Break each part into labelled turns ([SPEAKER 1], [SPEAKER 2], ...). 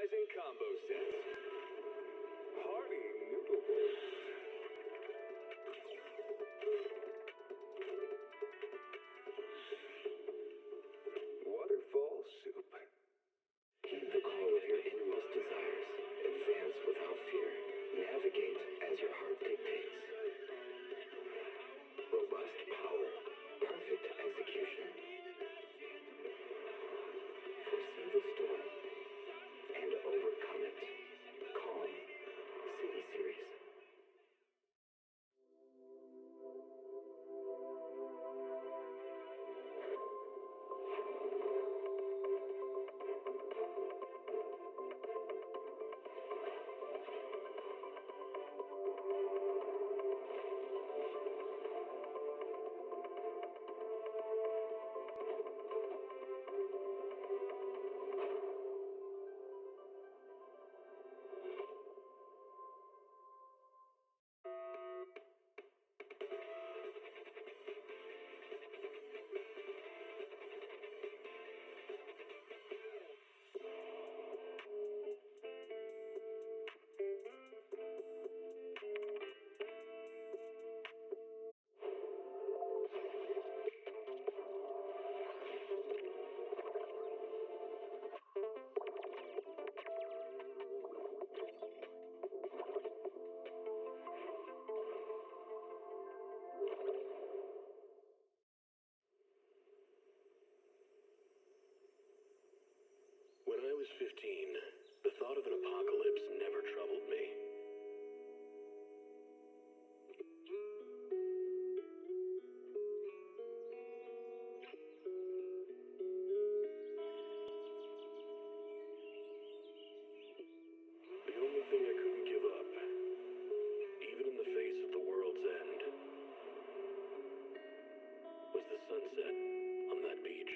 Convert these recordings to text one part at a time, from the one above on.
[SPEAKER 1] mesmerizing combo sets. Hearty noodle bowls. Waterfall soup.
[SPEAKER 2] Heed the call of your innermost desires. Advance without fear. Navigate as your heart dictates. Robust power. Perfect execution. Foresee the storm and overcome it. Calm City Series.
[SPEAKER 3] When I was 15, the thought of an apocalypse never troubled me. The only thing I couldn't give up, even in the face of the world's end, was the sunset on that beach.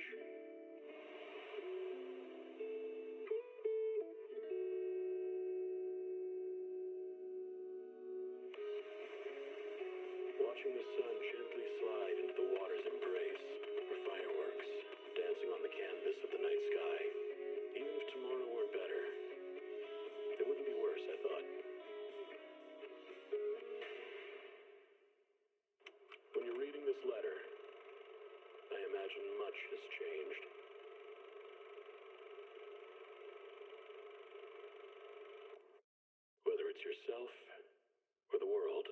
[SPEAKER 3] Watching the sun gently slide into the water's embrace, or fireworks dancing on the canvas of the night sky. Even if tomorrow were better, it wouldn't be worse, I thought. When you're reading this letter, I imagine much has changed. Whether it's yourself or the world.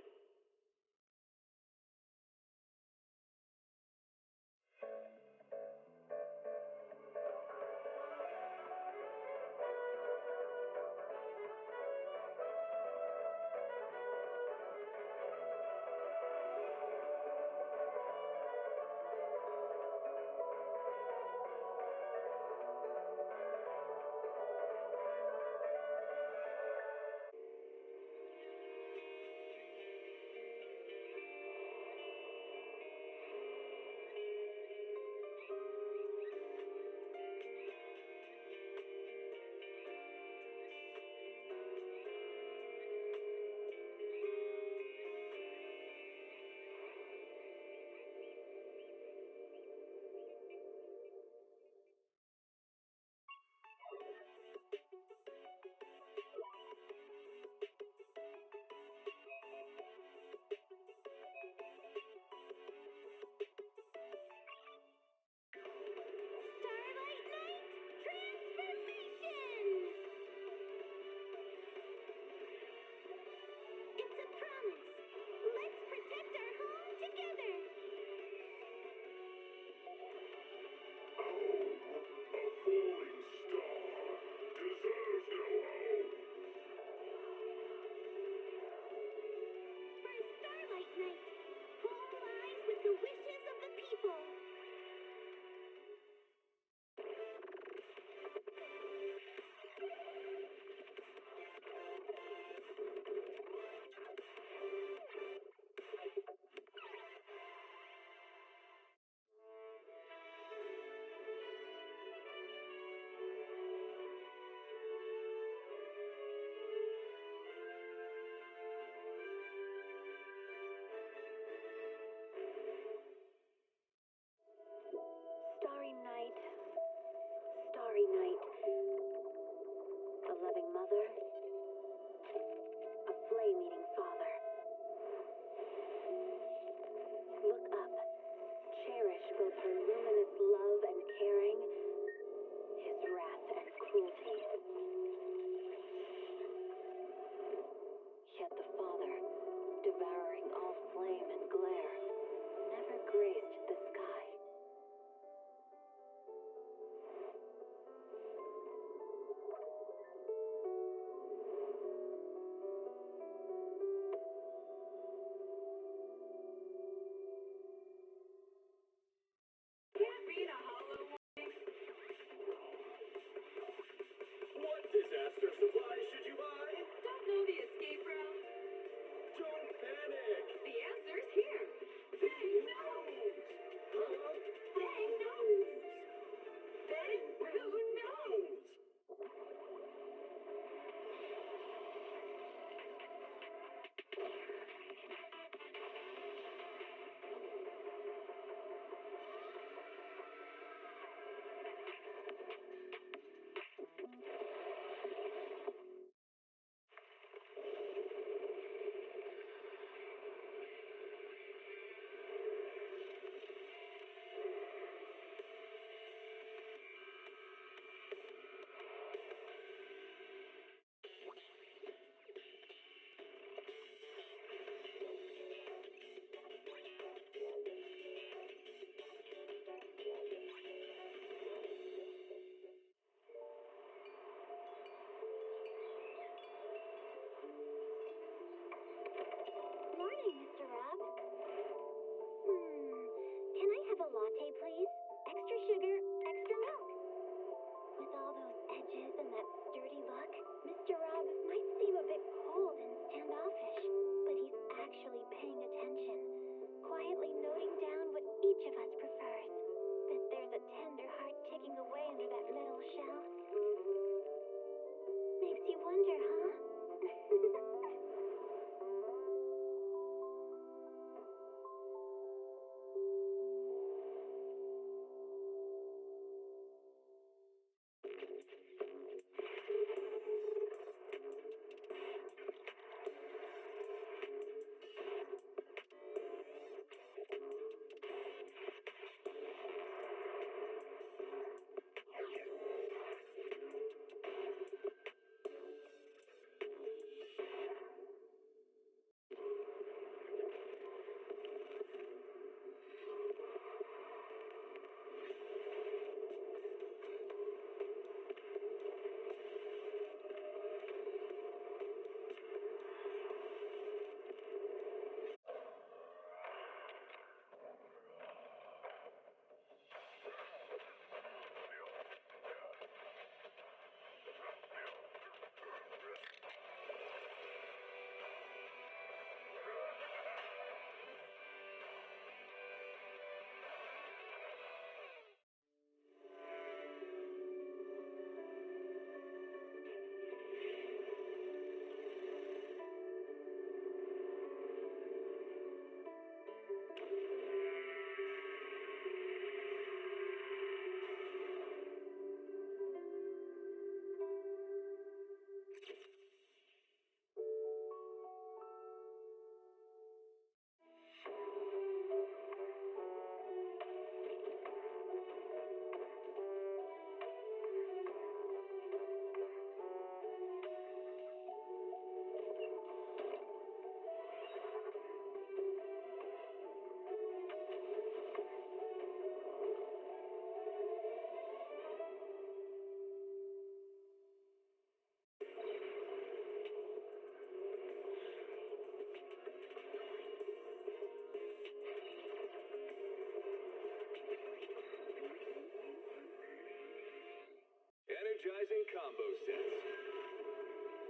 [SPEAKER 1] energizing combo sets.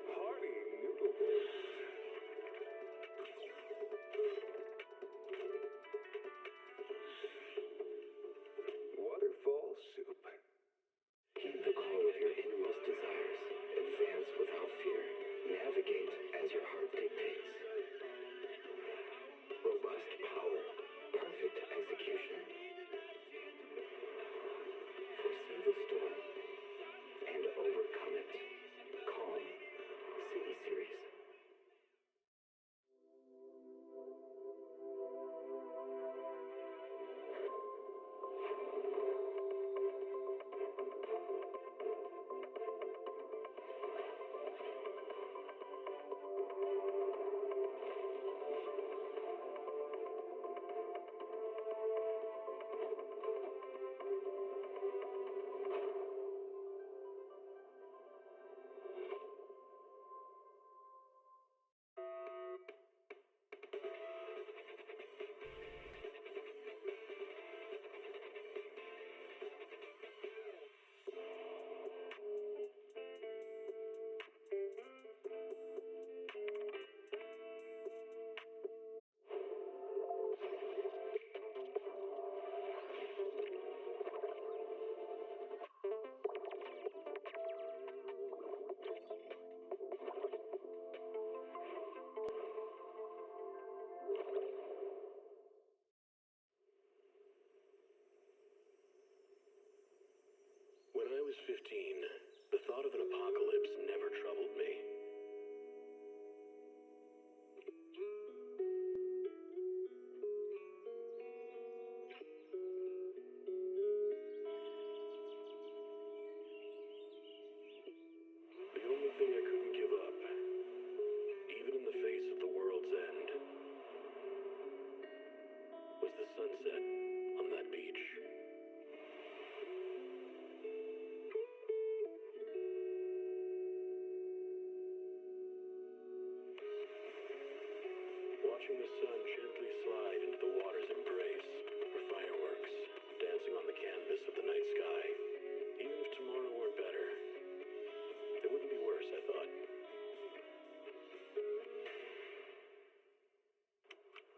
[SPEAKER 1] Hearty noodle bowls. Waterfall soup.
[SPEAKER 2] Heed the call of your innermost desires. Advance without fear. Navigate as your heart dictates. Robust power. Perfect execution. Foresee the storm and overcome it. Calm. City Series.
[SPEAKER 3] When I was 15, the thought of an apocalypse never troubled me. The only thing I couldn't give up, even in the face of the world's end, was the sunset on that beach. Watching the sun gently slide into the water's embrace, or fireworks dancing on the canvas of the night sky. Even if tomorrow weren't better, it wouldn't be worse, I thought.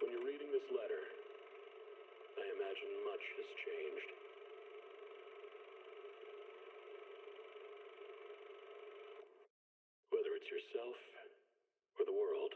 [SPEAKER 3] When you're reading this letter, I imagine much has changed. Whether it's yourself or the world.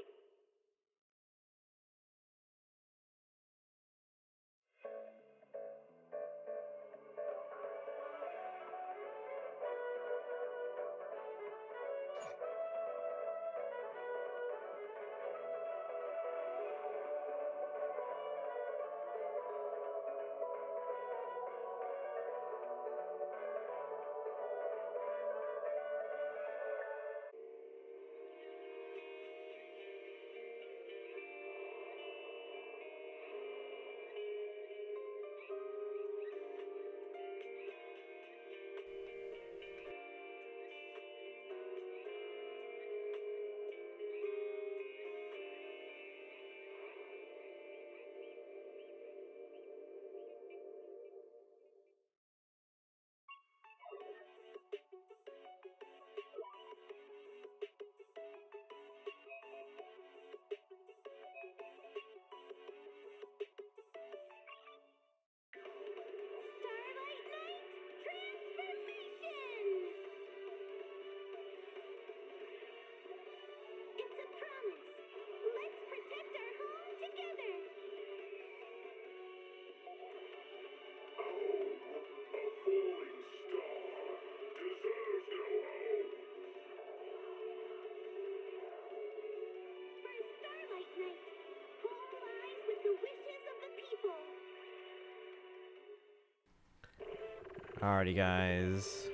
[SPEAKER 4] Alrighty, guys.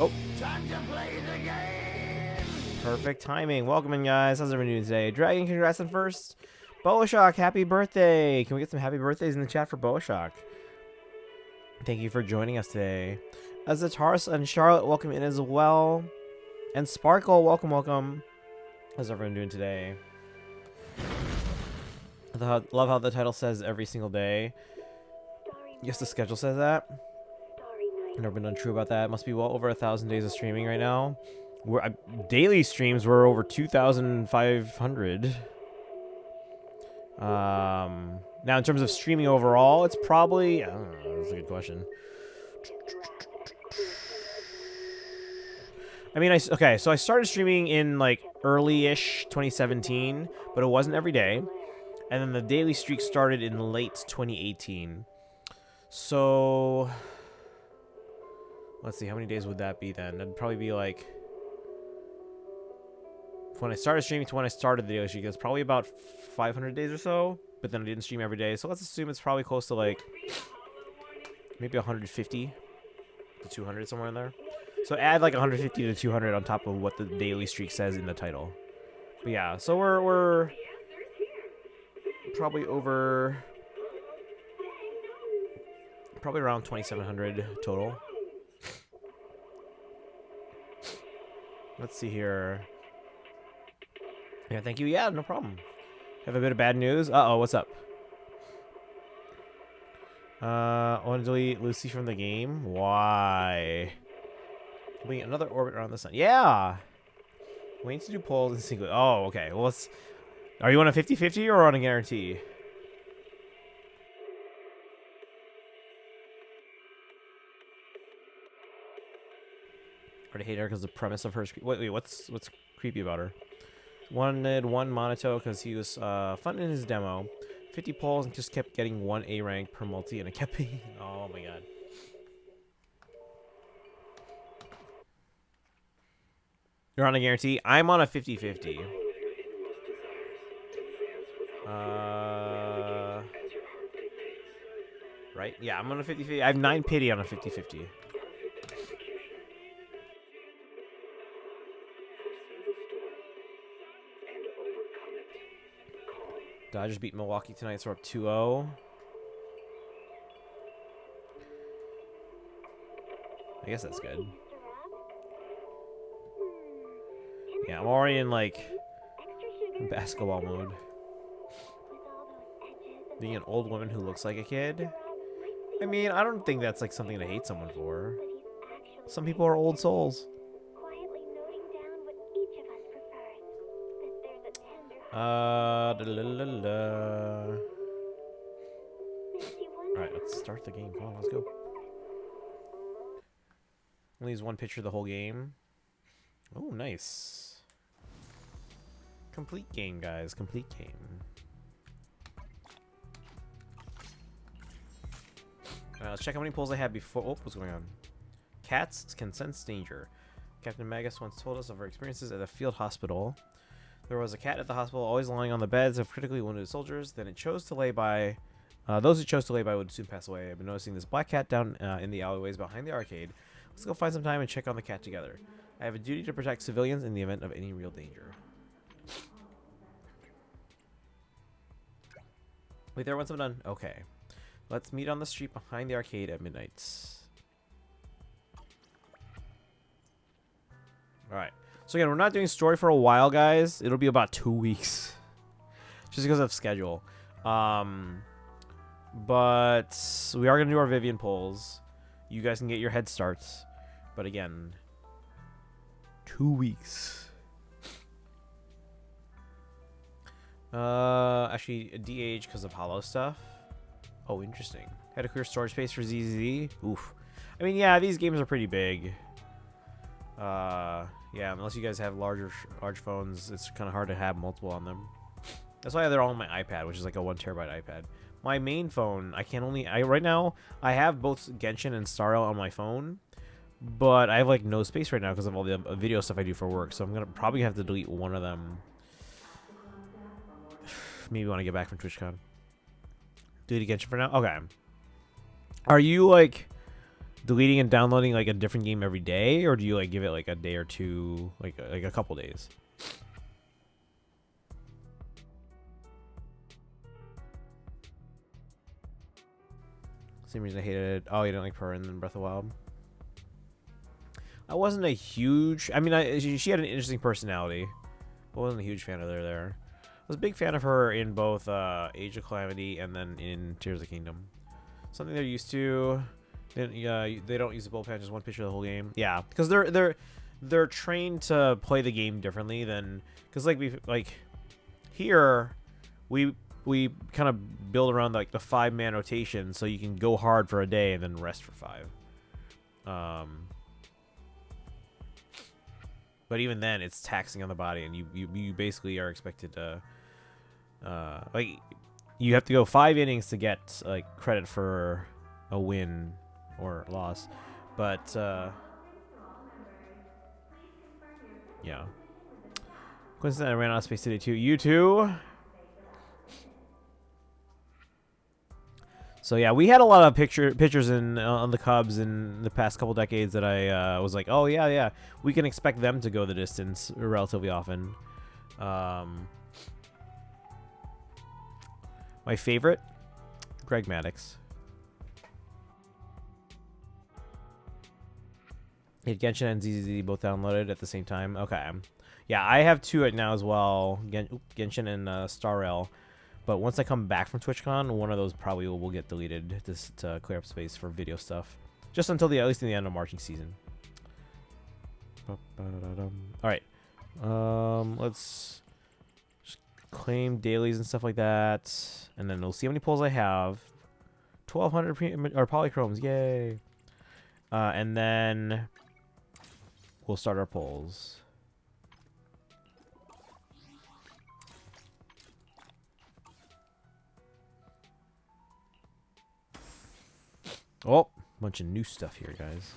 [SPEAKER 4] Oh.
[SPEAKER 5] Time to play the game!
[SPEAKER 4] Perfect timing. Welcome in, guys. How's everyone doing today? Dragon, congrats on first. Boashock, happy birthday. Can we get some happy birthdays in the chat for Boashock? Thank you for joining us today. Azataris and Charlotte, welcome in as well. And Sparkle, welcome, welcome. How's everyone doing today? I love how the title says every single day. Yes, the schedule says that. Never been untrue about that. Must be well over 1,000 days of streaming right now. Daily streams were over 2,500. Now in terms of streaming overall, it's probably, I don't know, that's a good question. I mean, okay, so I started streaming in like early-ish 2017, but it wasn't every day. And then the daily streak started in late 2018. So let's see, how many days would that be then? That'd probably be like, when I started streaming to when I started the daily streak, it's probably about 500 days or so. But then I didn't stream every day, so let's assume it's probably close to like maybe 150 to 200, somewhere in there. So add like 150 to 200 on top of what the daily streak says in the title. But yeah, so we're probably over, probably around 2,700 total. Let's see here. Yeah, thank you. Yeah, no problem. Have a bit of bad news. Uh-oh, what's up? I want to delete Lucy from the game. Why? Wait, another orbit around the sun. Yeah! We need to do polls in single. Oh, okay. Well, let's... Are you on a 50-50 or on a guarantee? Already hate her because the premise of her... Wait, what's creepy about her? Wanted one Monato because he was fun in his demo. 50 polls and just kept getting 1 A rank per multi, and it kept being... Oh my god. You're on a guarantee? I'm on a 50-50. Right? Yeah, I'm on a 50-50. I have 9 pity on a 50-50. Dodgers beat Milwaukee tonight, so we're up 2-0. I guess that's good. Yeah, I'm already in, like, basketball mode. Being an old woman who looks like a kid? I mean, I don't think that's, like, something to hate someone for. Some people are old souls. Alright, let's start the game. Come on, let's go. Only use one picture the whole game. Oh, nice. Complete game, guys. Complete game. Alright, let's check how many polls I had before. Oh, what's going on? Cats can sense danger. Captain Magus once told us of her experiences at a field hospital. There was a cat at the hospital, always lying on the beds of critically wounded soldiers. Then it chose to lay by. Those who chose to lay by would soon pass away. I've been noticing this black cat down in the alleyways behind the arcade. Let's go find some time and check on the cat together. I have a duty to protect civilians in the event of any real danger. Wait there once I'm done. Okay. Let's meet on the street behind the arcade at midnight. Alright. So again, we're not doing story for a while, guys. It'll be about 2 weeks. Just because of schedule. But we are going to do our Vivian polls. You guys can get your head starts. But again, 2 weeks. Actually, DH because of Hollow stuff. Oh, interesting. Had to clear storage space for ZZZ. Oof. I mean, yeah, these games are pretty big. Yeah, unless you guys have large phones, it's kind of hard to have multiple on them. That's why they're all on my iPad, which is like a 1 terabyte iPad. My main phone, right now, I have both Genshin and Starro on my phone, but I have like no space right now because of all the video stuff I do for work, so I'm gonna probably have to delete one of them. Maybe when I get back from TwitchCon. Delete Genshin for now? Okay. Are you like deleting and downloading like a different game every day, or do you like give it like a day or two, like a couple days? Same reason I hated it. Oh, you didn't like her in Breath of the Wild? I wasn't a huge... I mean, she had an interesting personality. I wasn't a huge fan of her there. I was a big fan of her in both Age of Calamity and then in Tears of the Kingdom. Something they're used to. They don't use the bullpen, just one pitcher the whole game. Yeah, because they're trained to play the game differently than because like here we kind of build around like the 5-man rotation, so you can go hard for a day and then rest for 5. But even then, it's taxing on the body, and you basically are expected to like you have to go 5 innings to get like credit for a win or loss, but yeah. Coincidentally, I ran out of space today too. You too. So yeah, we had a lot of pitchers in on the Cubs in the past couple decades that I was like, oh yeah, we can expect them to go the distance relatively often. My favorite, Greg Maddux. Hit Genshin and ZZZ both downloaded at the same time. Okay, yeah, I have 2 right now as well, Genshin and Star Rail. But once I come back from TwitchCon, one of those probably will get deleted to clear up space for video stuff. Just until at least in the end of marching season. Alright. Let's just claim dailies and stuff like that. And then we'll see how many polls I have. 1,200 polychromes. Yay. And then we'll start our polls. Oh, bunch of new stuff here, guys.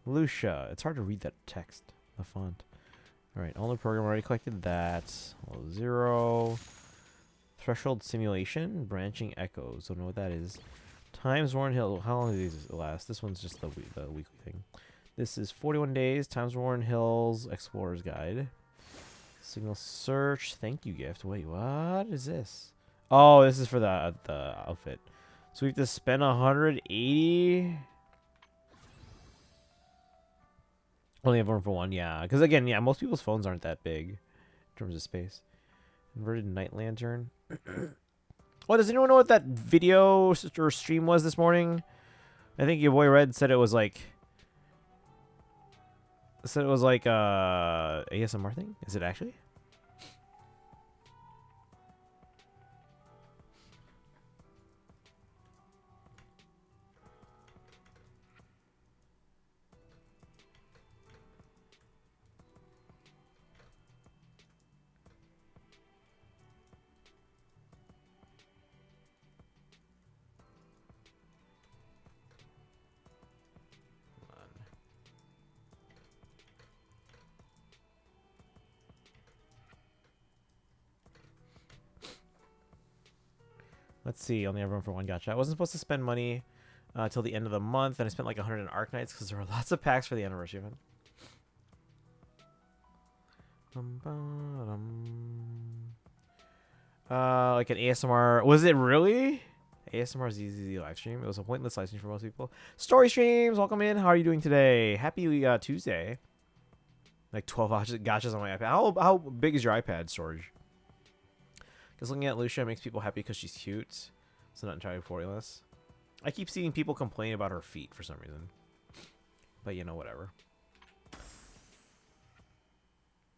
[SPEAKER 4] Lucia. It's hard to read that text, the font. Alright, all the program already collected that. 0. Threshold simulation. Branching echoes. Don't know what that is. Times Warren Hill. How long do these last? This one's just the weekly thing. This is 41 days. Times Warren Hills Explorer's Guide. Signal search. Thank you gift. Wait, what is this? Oh, this is for the outfit. So we have to spend 180. Only have room for one, yeah. Because again, yeah, most people's phones aren't that big in terms of space. Inverted night lantern. Oh, does anyone know what that video or stream was this morning? I think your boy Red said it was like. ASMR thing. Is it actually? Let's see. Only have room for one. Gotcha. I wasn't supposed to spend money till the end of the month, and I spent like 100 in Arc Knights because there were lots of packs for the anniversary event. Like an ASMR. Was it really? ASMR ZZZ live stream. It was a pointless live stream for most people. Story streams. Welcome in. How are you doing today? Happy Tuesday. Like 12 gotchas on my iPad. How big is your iPad storage? Because looking at Lucia makes people happy because she's cute. So not entirely formless. I keep seeing people complain about her feet for some reason. But you know, whatever.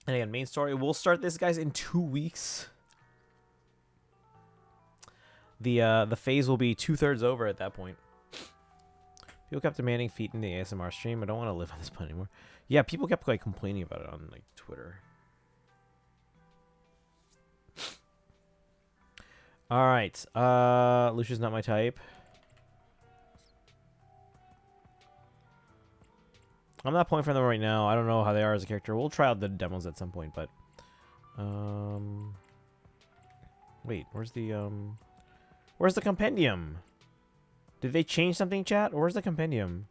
[SPEAKER 4] And again, main story. We'll start this, guys, in 2 weeks. The phase will be 2/3 over at that point. People kept demanding feet in the ASMR stream. I don't want to live on this planet anymore. Yeah, people kept like complaining about it on like Twitter. All right, Lucia's not my type. I'm not pulling for them right now. I don't know how they are as a character. We'll try out the demos at some point, but wait, where's the compendium? Did they change something, chat? Or where's the compendium?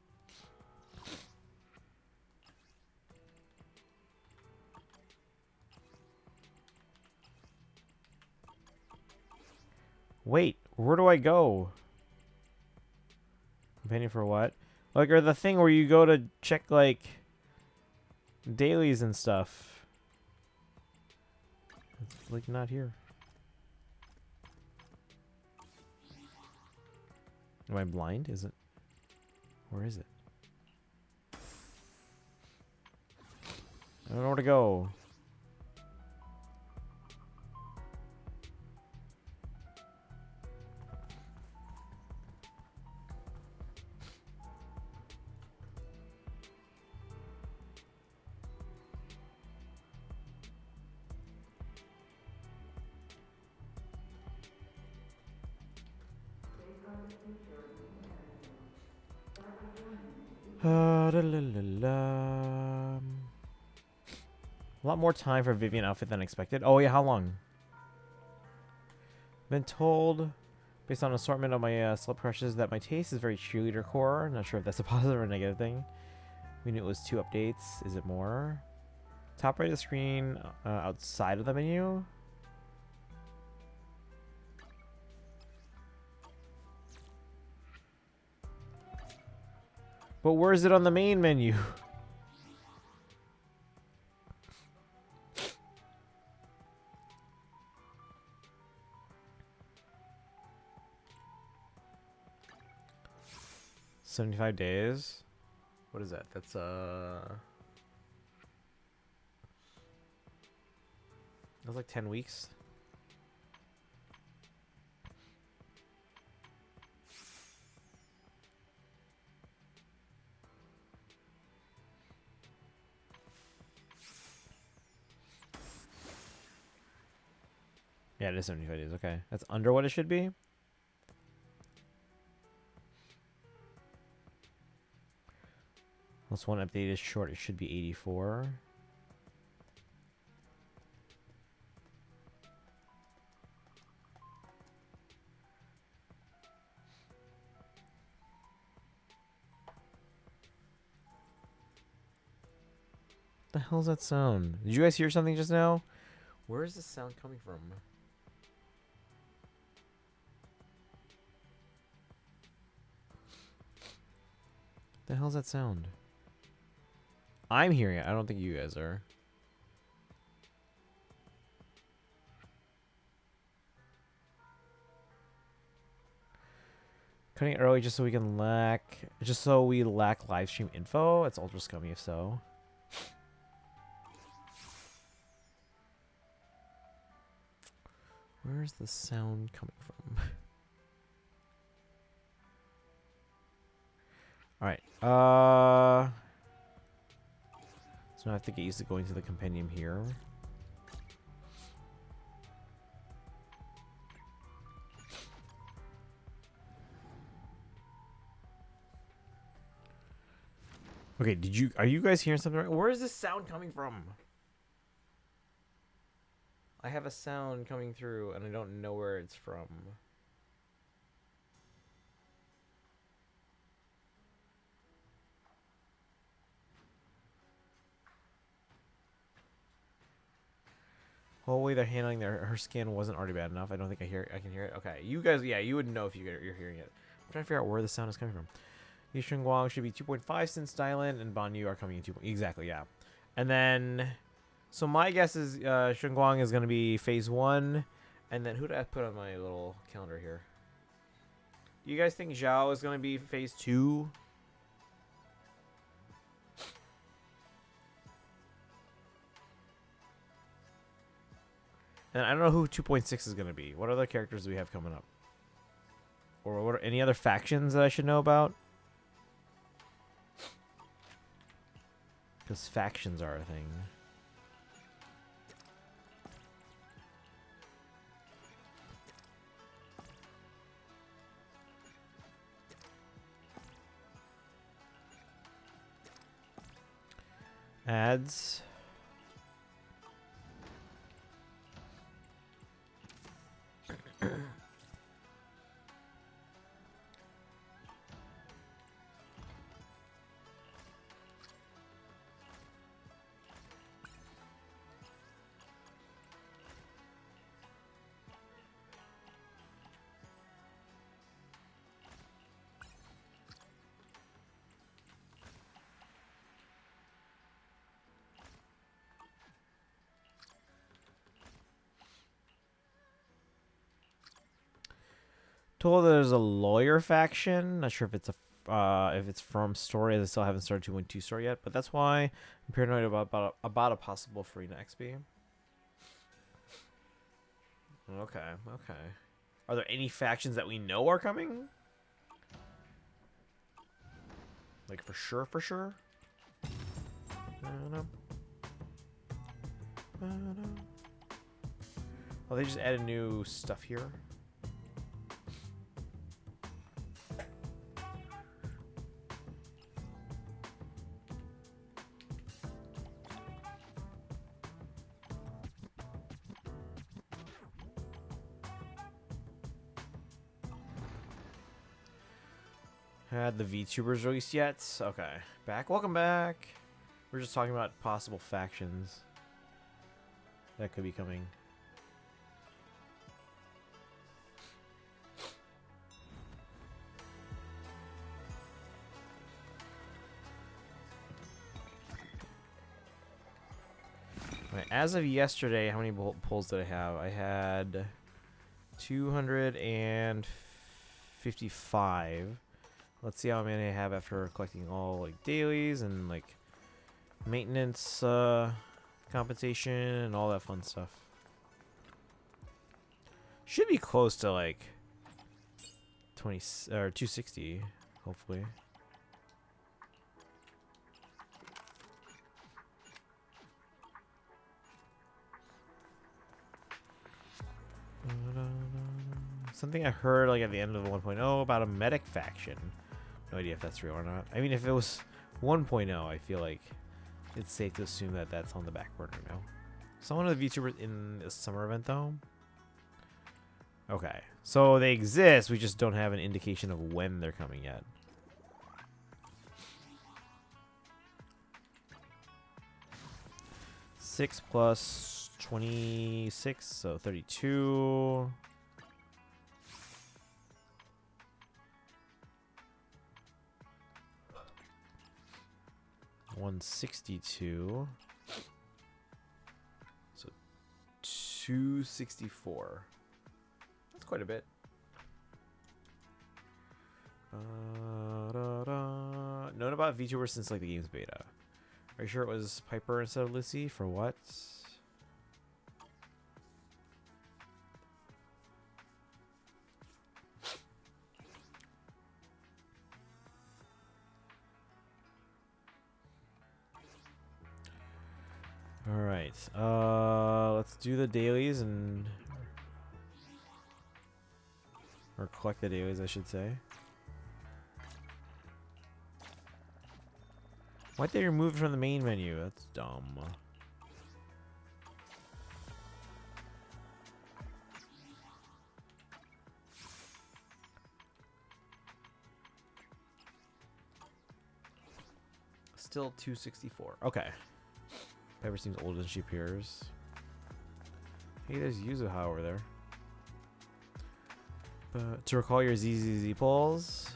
[SPEAKER 4] Wait, where do I go? Compendium for what? Like, or the thing where you go to check, like, dailies and stuff. It's, like, not here. Am I blind? Is it? Where is it? I don't know where to go. Da, la, la, la. A lot more time for Vivian outfit than expected. Oh yeah, how long? Been told, based on assortment of my celeb crushes, that my taste is very cheerleader core. Not sure if that's a positive or negative thing. We knew it was 2 updates. Is it more? Top right of the screen, outside of the menu. But where is it on the main menu? $75 days. What is that? That's that's like 10 weeks. Yeah, it is 75 days. Okay. That's under what it should be. This one update is short. It should be 84. The hell's that sound? Did you guys hear something just now? Where is this sound coming from? The hell's that sound? I'm hearing it. I don't think you guys are. Cutting it early just so we can lack live stream info. It's ultra scummy if so. Where's the sound coming from? Alright. So I have to get used to going to the compendium here. Okay, are you guys hearing something? Where is this sound coming from? I have a sound coming through and I don't know where it's from. Hopefully they're handling her skin wasn't already bad enough. I don't think I can hear it. Okay, you guys, yeah, you would know if you're hearing it. I'm trying to figure out where the sound is coming from. Yishun Guang should be 2.5 since Dylan and Banyu are coming in 2. Exactly, yeah. And then, so my guess is Shunguang is going to be phase 1. And then who did I put on my little calendar here? Do you guys think Zhao is going to be phase 2? And I don't know who 2.6 is going to be. What other characters do we have coming up? Or what are any other factions that I should know about? Because factions are a thing. Ads. Told there's a lawyer faction. Not sure if it's from story, as I still haven't started 2.2 story yet, but that's why I'm paranoid about a possible Farina XP. Okay. Are there any factions that we know are coming? Like for sure? I don't know. Oh, they just added new stuff here. Had the VTubers released yet? Okay. Welcome back. We're just talking about possible factions that could be coming. Right, as of yesterday, how many pulls did I have? I had 255. Let's see how many I have after collecting all like dailies and like maintenance compensation and all that fun stuff. Should be close to like 20 or 260, hopefully. Something I heard like at the end of the 1.0 about a medic faction. No idea if that's real or not. I mean, if it was 1.0, I feel like it's safe to assume that that's on the back burner now. So one of the VTubers in the summer event, though. Okay, so they exist. We just don't have an indication of when they're coming yet. Six plus 26, so 32. 162. So 264. That's quite a bit. Known about VTuber since like the game's beta. Are you sure it was Piper instead of Lucy? For what? All right. Let's do the dailies or collect the dailies, I should say. Why'd they remove it from the main menu? That's dumb. Still 264. Okay. Pepper seems older than she appears. Hey, there's Yuzuha over there. To recall your ZZZ polls.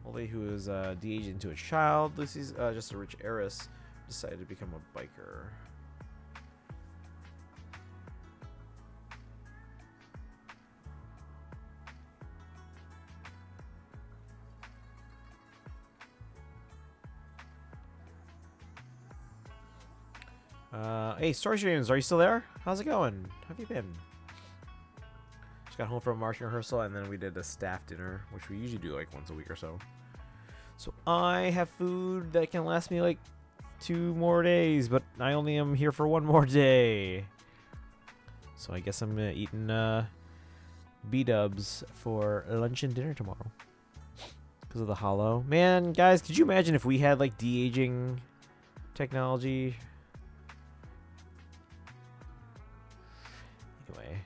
[SPEAKER 4] Ollie, who is de-aged into a child. Lucy's just a rich heiress. Decided to become a biker. Hey, Story Streams, are you still there? How's it going? How have you been? Just got home from a marching rehearsal, and then we did a staff dinner, which we usually do like once a week or so. So I have food that can last me like 2 more days, but I only am here for 1 more day. So I guess I'm eating B-dubs for lunch and dinner tomorrow. Because of the hollow. Man, guys, could you imagine if we had like de-aging technology? Anyway,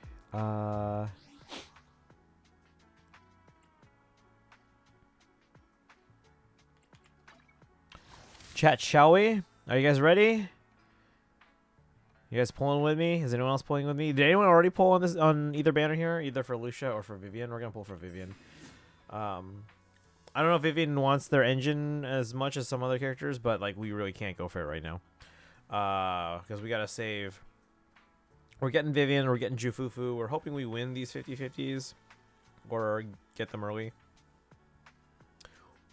[SPEAKER 4] chat, shall we? Are you guys ready? You guys pulling with me? Is anyone else pulling with me? Did anyone already pull on this on either banner here, either for Lucia or for Vivian? We're gonna pull for Vivian. I don't know if Vivian wants their engine as much as some other characters, but like we really can't go for it right now, because we gotta save We're getting Vivian. We're getting Jufufu. We're hoping we win these 50-50s or get them early.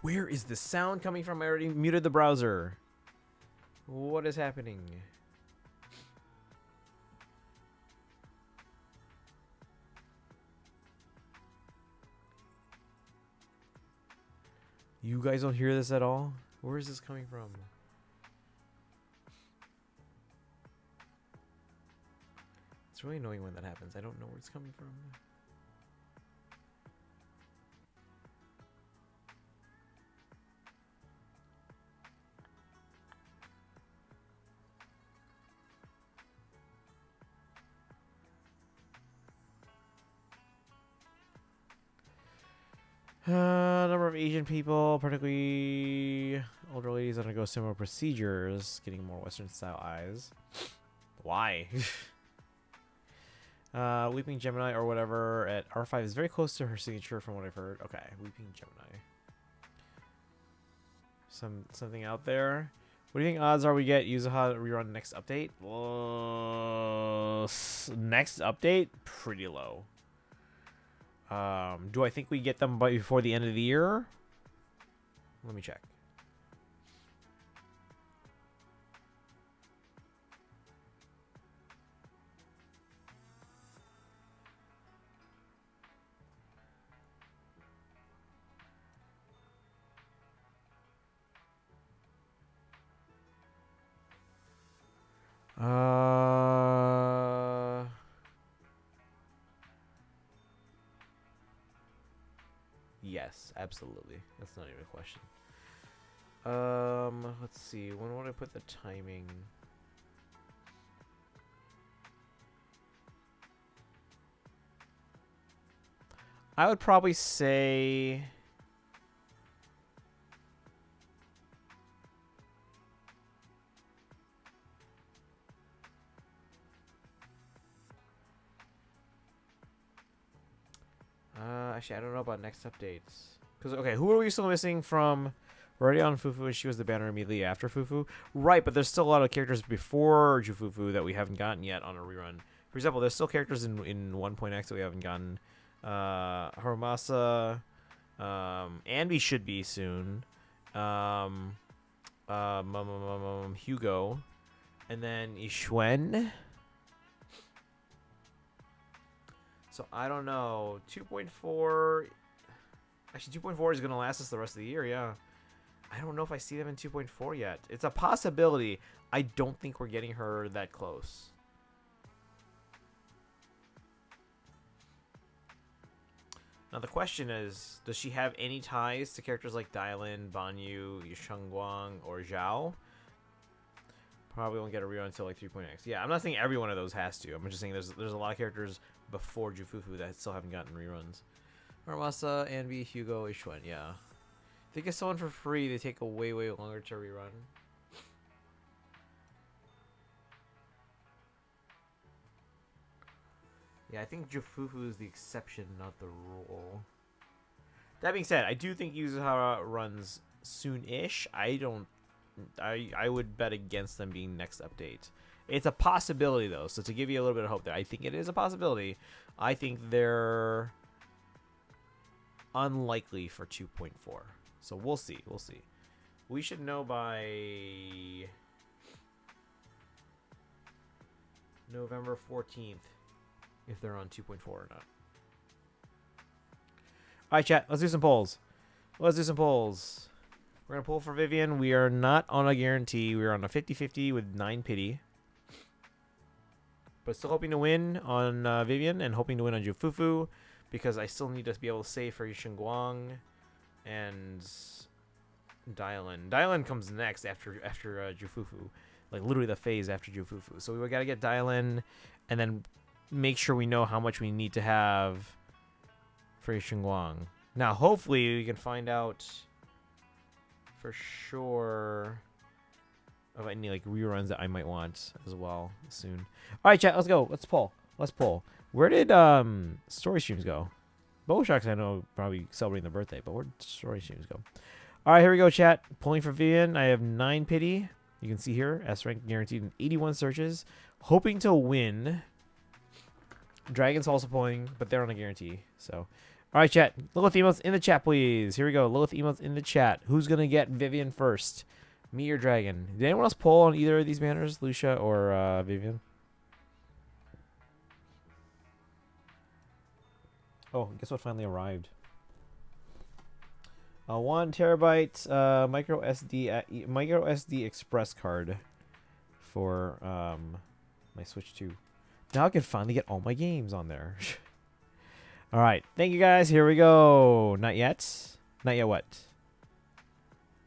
[SPEAKER 4] Where is the sound coming from? I already muted the browser. What is happening? You guys don't hear this at all? Where is this coming from? It's really annoying when that happens. I don't know where it's coming from. Number of Asian people, particularly older ladies, undergo similar procedures, getting more Western style eyes. Why? Weeping Gemini or whatever at R5 is very close to her signature from what I've heard. Okay, Weeping Gemini. Something out there. What do you think odds are we get Yuzuha rerun next update? Next update? Pretty low. Do I think we get them before the end of the year? Let me check. Yes, absolutely. That's not even a question. Let's see. When would I put the timing? I would probably say actually, I don't know about next updates. Because, okay, who are we still missing from... We're already on Fufu, and she was the banner immediately after Fufu. Right, but there's still a lot of characters before Jufufu that we haven't gotten yet on a rerun. For example, there's still characters in 1.x that we haven't gotten. Harumasa. Anby should be soon. Hugo. And then Ishuen. So I don't know. 2.4. Actually, 2.4 is going to last us the rest of the year, yeah. I don't know if I see them in 2.4 yet. It's a possibility. I don't think we're getting her that close. Now the question is, does she have any ties to characters like Dylan, Banyu, Shengguang, or Zhao? Probably won't get a rerun until like 3.x. Yeah, I'm not saying every one of those has to. I'm just saying there's a lot of characters before Jufufu that still haven't gotten reruns. Armasa, Anby, Hugo, Ishuen, yeah. If they get someone for free, they take a way longer to rerun. Yeah, I think Jufufu is the exception, not the rule. That being said, I do think Yuzuhara runs soon-ish. I would bet against them being next update. It's a possibility, though, so to give you a little bit of hope there, I think it is a possibility. I think they're unlikely for 2.4. So we'll see. We'll see. We should know by November 14th if they're on 2.4 or not. All right, chat. Let's do some polls. We're going to pull for Vivian. We are not on a guarantee. We're on a 50-50 with 9 pity. But still hoping to win on Vivian and hoping to win on Jufufu because I still need to be able to save for Shengguang and Dylan. Dylan comes next after Jufufu. Like literally the phase after Jufufu. So we got to get Dylan and then make sure we know how much we need to have for Shengguang. Now, hopefully we can find out for sure of any like reruns that I might want as well soon. All right, chat, let's go. Let's pull. Where did story streams go? BoShocks I know probably celebrating the birthday, but where'd story streams go? All right, here we go, chat. Pulling for Vivian. I have 9 pity. You can see here S rank guaranteed in 81 searches. Hoping to win Dragon's also pulling, but they're on a guarantee. So, all right, chat. Lilith emotes in the chat, please. Here we go. Lilith emotes in the chat. Who's gonna get Vivian first? Me or Dragon? Did anyone else pull on either of these banners, Lucia or Vivian? Oh, guess what finally arrived? A 1 terabyte micro SD Express card for my Switch 2. Now I can finally get all my games on there. All right, thank you guys. Here we go. Not yet. Not yet. What?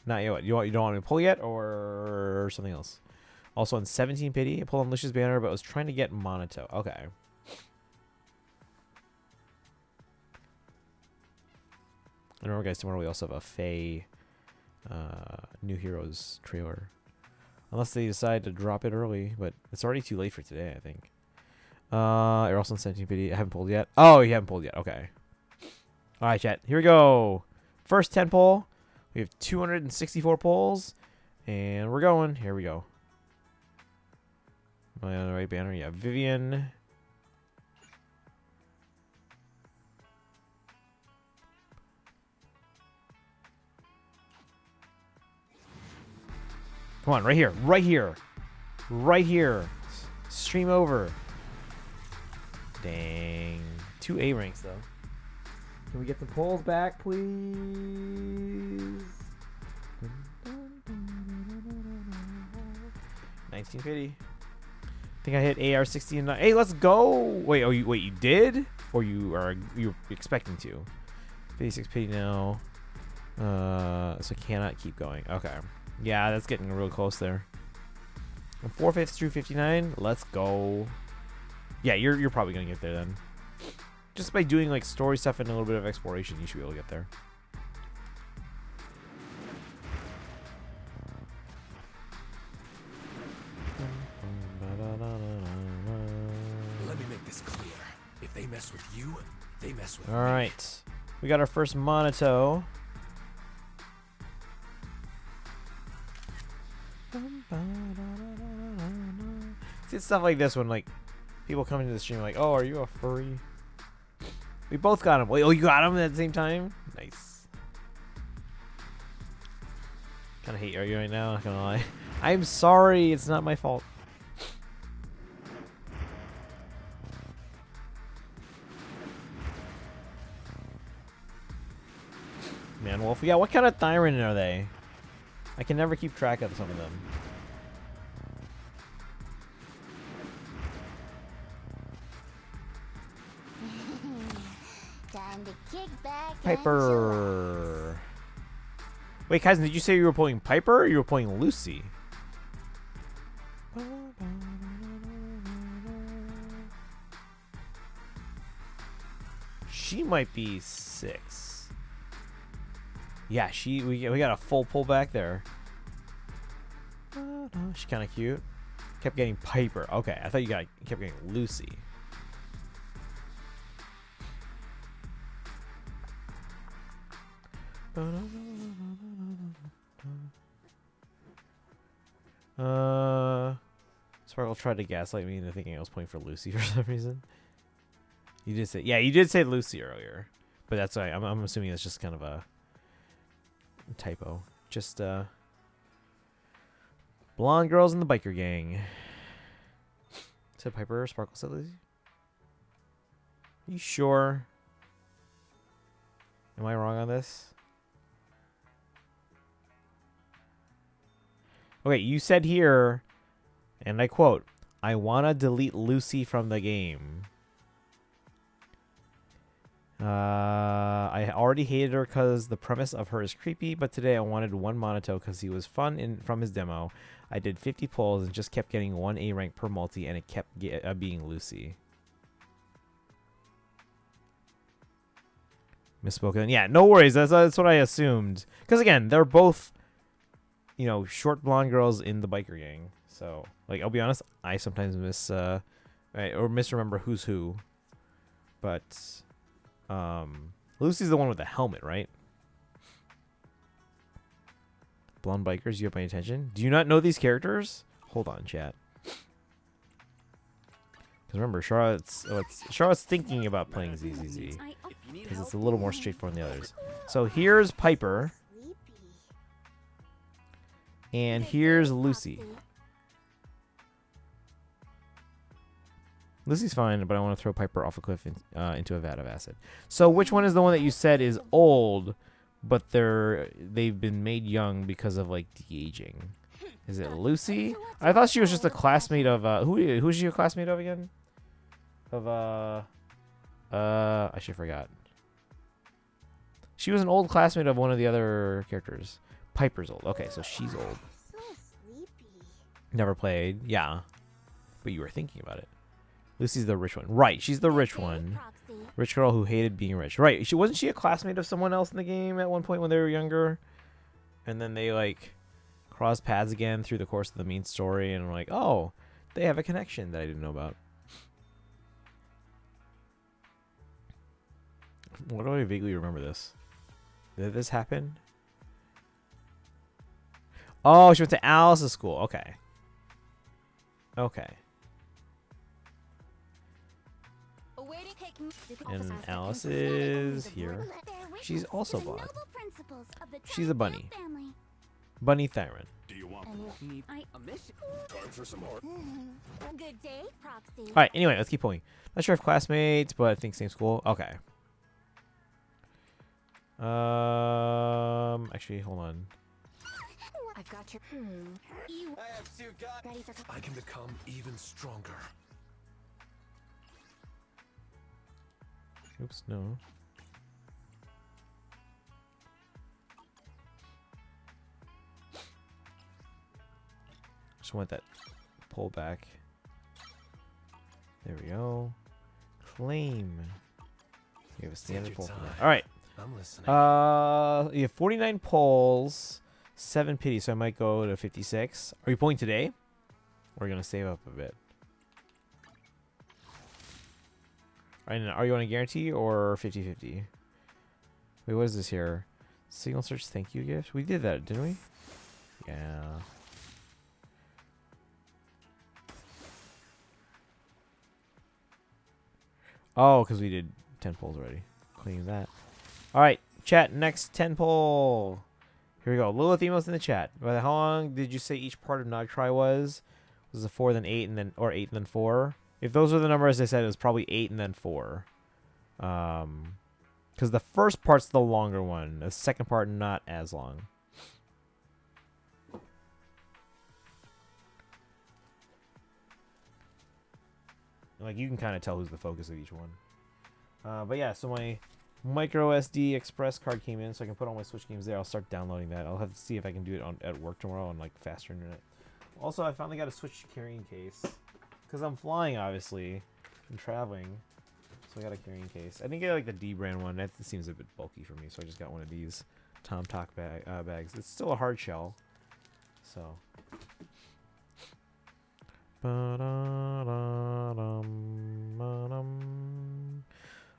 [SPEAKER 4] Not yet. What? You don't want me to pull yet, or something else? Also on 17 pity, I pulled on Lucia's banner, but was trying to get Monato. Okay. And remember, guys, tomorrow we also have a Faye New Heroes trailer. Unless they decide to drop it early, but it's already too late for today, I think. You're also on 17 pity. I haven't pulled yet. Oh, you haven't pulled yet. Okay. All right, chat. Here we go. First 10 pull. We have 264 pulls. And we're going. Here we go. Am I on the right banner? Yeah, Vivian. Come on, right here. Right here. Right here. Stream over. Dang. 2 A ranks, though. Can we get the polls back, please? 1950. I think I hit AR 60 and 9. Hey, let's go. Wait, you did? Or you're expecting to? 56 pity now. So cannot keep going. Okay. Yeah, that's getting real close there. 4/5 through 59. Let's go. Yeah, you're probably gonna get there then. Just by doing like story stuff and a little bit of exploration, you should be able to get there.
[SPEAKER 6] Let me make this clear. If they mess with you, they mess with me.
[SPEAKER 4] All right, we got our first Monato. See, it's stuff like this when like people come into the stream like, "Oh, are you a furry?" We both got him. Wait, oh, you got him at the same time? Nice. Kind of hate you right now. Not gonna lie. I'm sorry. It's not my fault. Man, Wolf. Yeah, what kind of Thyran are they? I can never keep track of some of them.
[SPEAKER 5] Time to kick back and
[SPEAKER 4] Piper. Wait, Kaizen, did you say you were pulling Piper or you were pulling Lucy? She might be 6. Yeah, we got a full pull back there. She's kind of cute. Kept getting Piper. Okay, I thought you kept getting Lucy. Sparkle tried to gaslight me into thinking I was playing for Lucy for some reason. You did say, yeah, you did say Lucy earlier, but that's why I'm assuming it's just kind of a typo. Just blonde girls in the biker gang. Said Piper. Sparkle said Lucy. You sure? Am I wrong on this? Okay, you said here, and I quote, "I wanna delete Lucy from the game." I already hated her because the premise of her is creepy, but today I wanted one Monato because he was fun from his demo. I did 50 pulls and just kept getting 1 A rank per multi, and it kept being Lucy. Misspoken. Yeah, no worries. That's what I assumed. Because again, they're both, you know, short blonde girls in the biker gang. So, like, I'll be honest, I sometimes misremember who's who. But Lucy's the one with the helmet, right? Blonde bikers, you have my attention. Do you not know these characters? Hold on, chat. Because remember, Charlotte's thinking about playing ZZZ because it's a little more straightforward than the others. So here's Piper, and here's Lucy. Lucy's fine, but I want to throw Piper off a cliff into a vat of acid. So which one is the one that you said is old, but they've been made young because of like de-aging? Is it Lucy? I thought she was just a classmate of who's she a classmate of again? Of I should forgot. She was an old classmate of one of the other characters. Piper's old. Okay, so she's old. Never played. Yeah. But you were thinking about it. Lucy's the rich one. Right, she's the rich one. Rich girl who hated being rich. Right. Wasn't she a classmate of someone else in the game at one point when they were younger? And then they like crossed paths again through the course of the main story, and we're like, oh, they have a connection that I didn't know about. What do I vaguely remember this? Did this happen? Oh, she went to Alice's school. Okay. Okay. And Alice is here. She's also blonde. She's a bunny. Bunny Thyron.
[SPEAKER 6] Do you want a mission? Time for some more.
[SPEAKER 5] Good day, Proxy.
[SPEAKER 4] All right. Anyway, let's keep pulling. Not sure if classmates, but I think same school. Okay. Actually, hold on.
[SPEAKER 5] I've got your.
[SPEAKER 6] I have two guys.
[SPEAKER 5] Ready for?
[SPEAKER 6] I can become even stronger.
[SPEAKER 4] Oops, no. Just want that pull back. There we go. Claim. You have a standard pull for that. All right.
[SPEAKER 6] I'm listening.
[SPEAKER 4] You have 49 pulls, 7 pity, so I might go to 56. Are you pulling today? Or are you gonna save up a bit? And are you on a guarantee or 50-50? Wait, what is this here? Signal search thank you gift? We did that, didn't we? Yeah. Oh, because we did 10 pulls already. Claim that. Alright, chat, next 10 pull. Here we go. Lilith emails in the chat. How long did you say each part of Nogtry was? Was it 4, then 8, and then, or 8 and then 4? If those were the numbers I said, it was probably 8 and then 4. Because the first part's the longer one. The second part, not as long. Like, you can kind of tell who's the focus of each one. But yeah, so my micro SD express card came in, so I can put all my Switch games there. I'll start downloading that. I'll have to see if I can do it at work tomorrow on, like, faster internet. Also, I finally got a Switch carrying case. Because I'm flying, obviously, and traveling, so I got a carrying case. I didn't get like the D brand one. That seems a bit bulky for me, so I just got one of these Tom Talk bags. It's still a hard shell, so. Who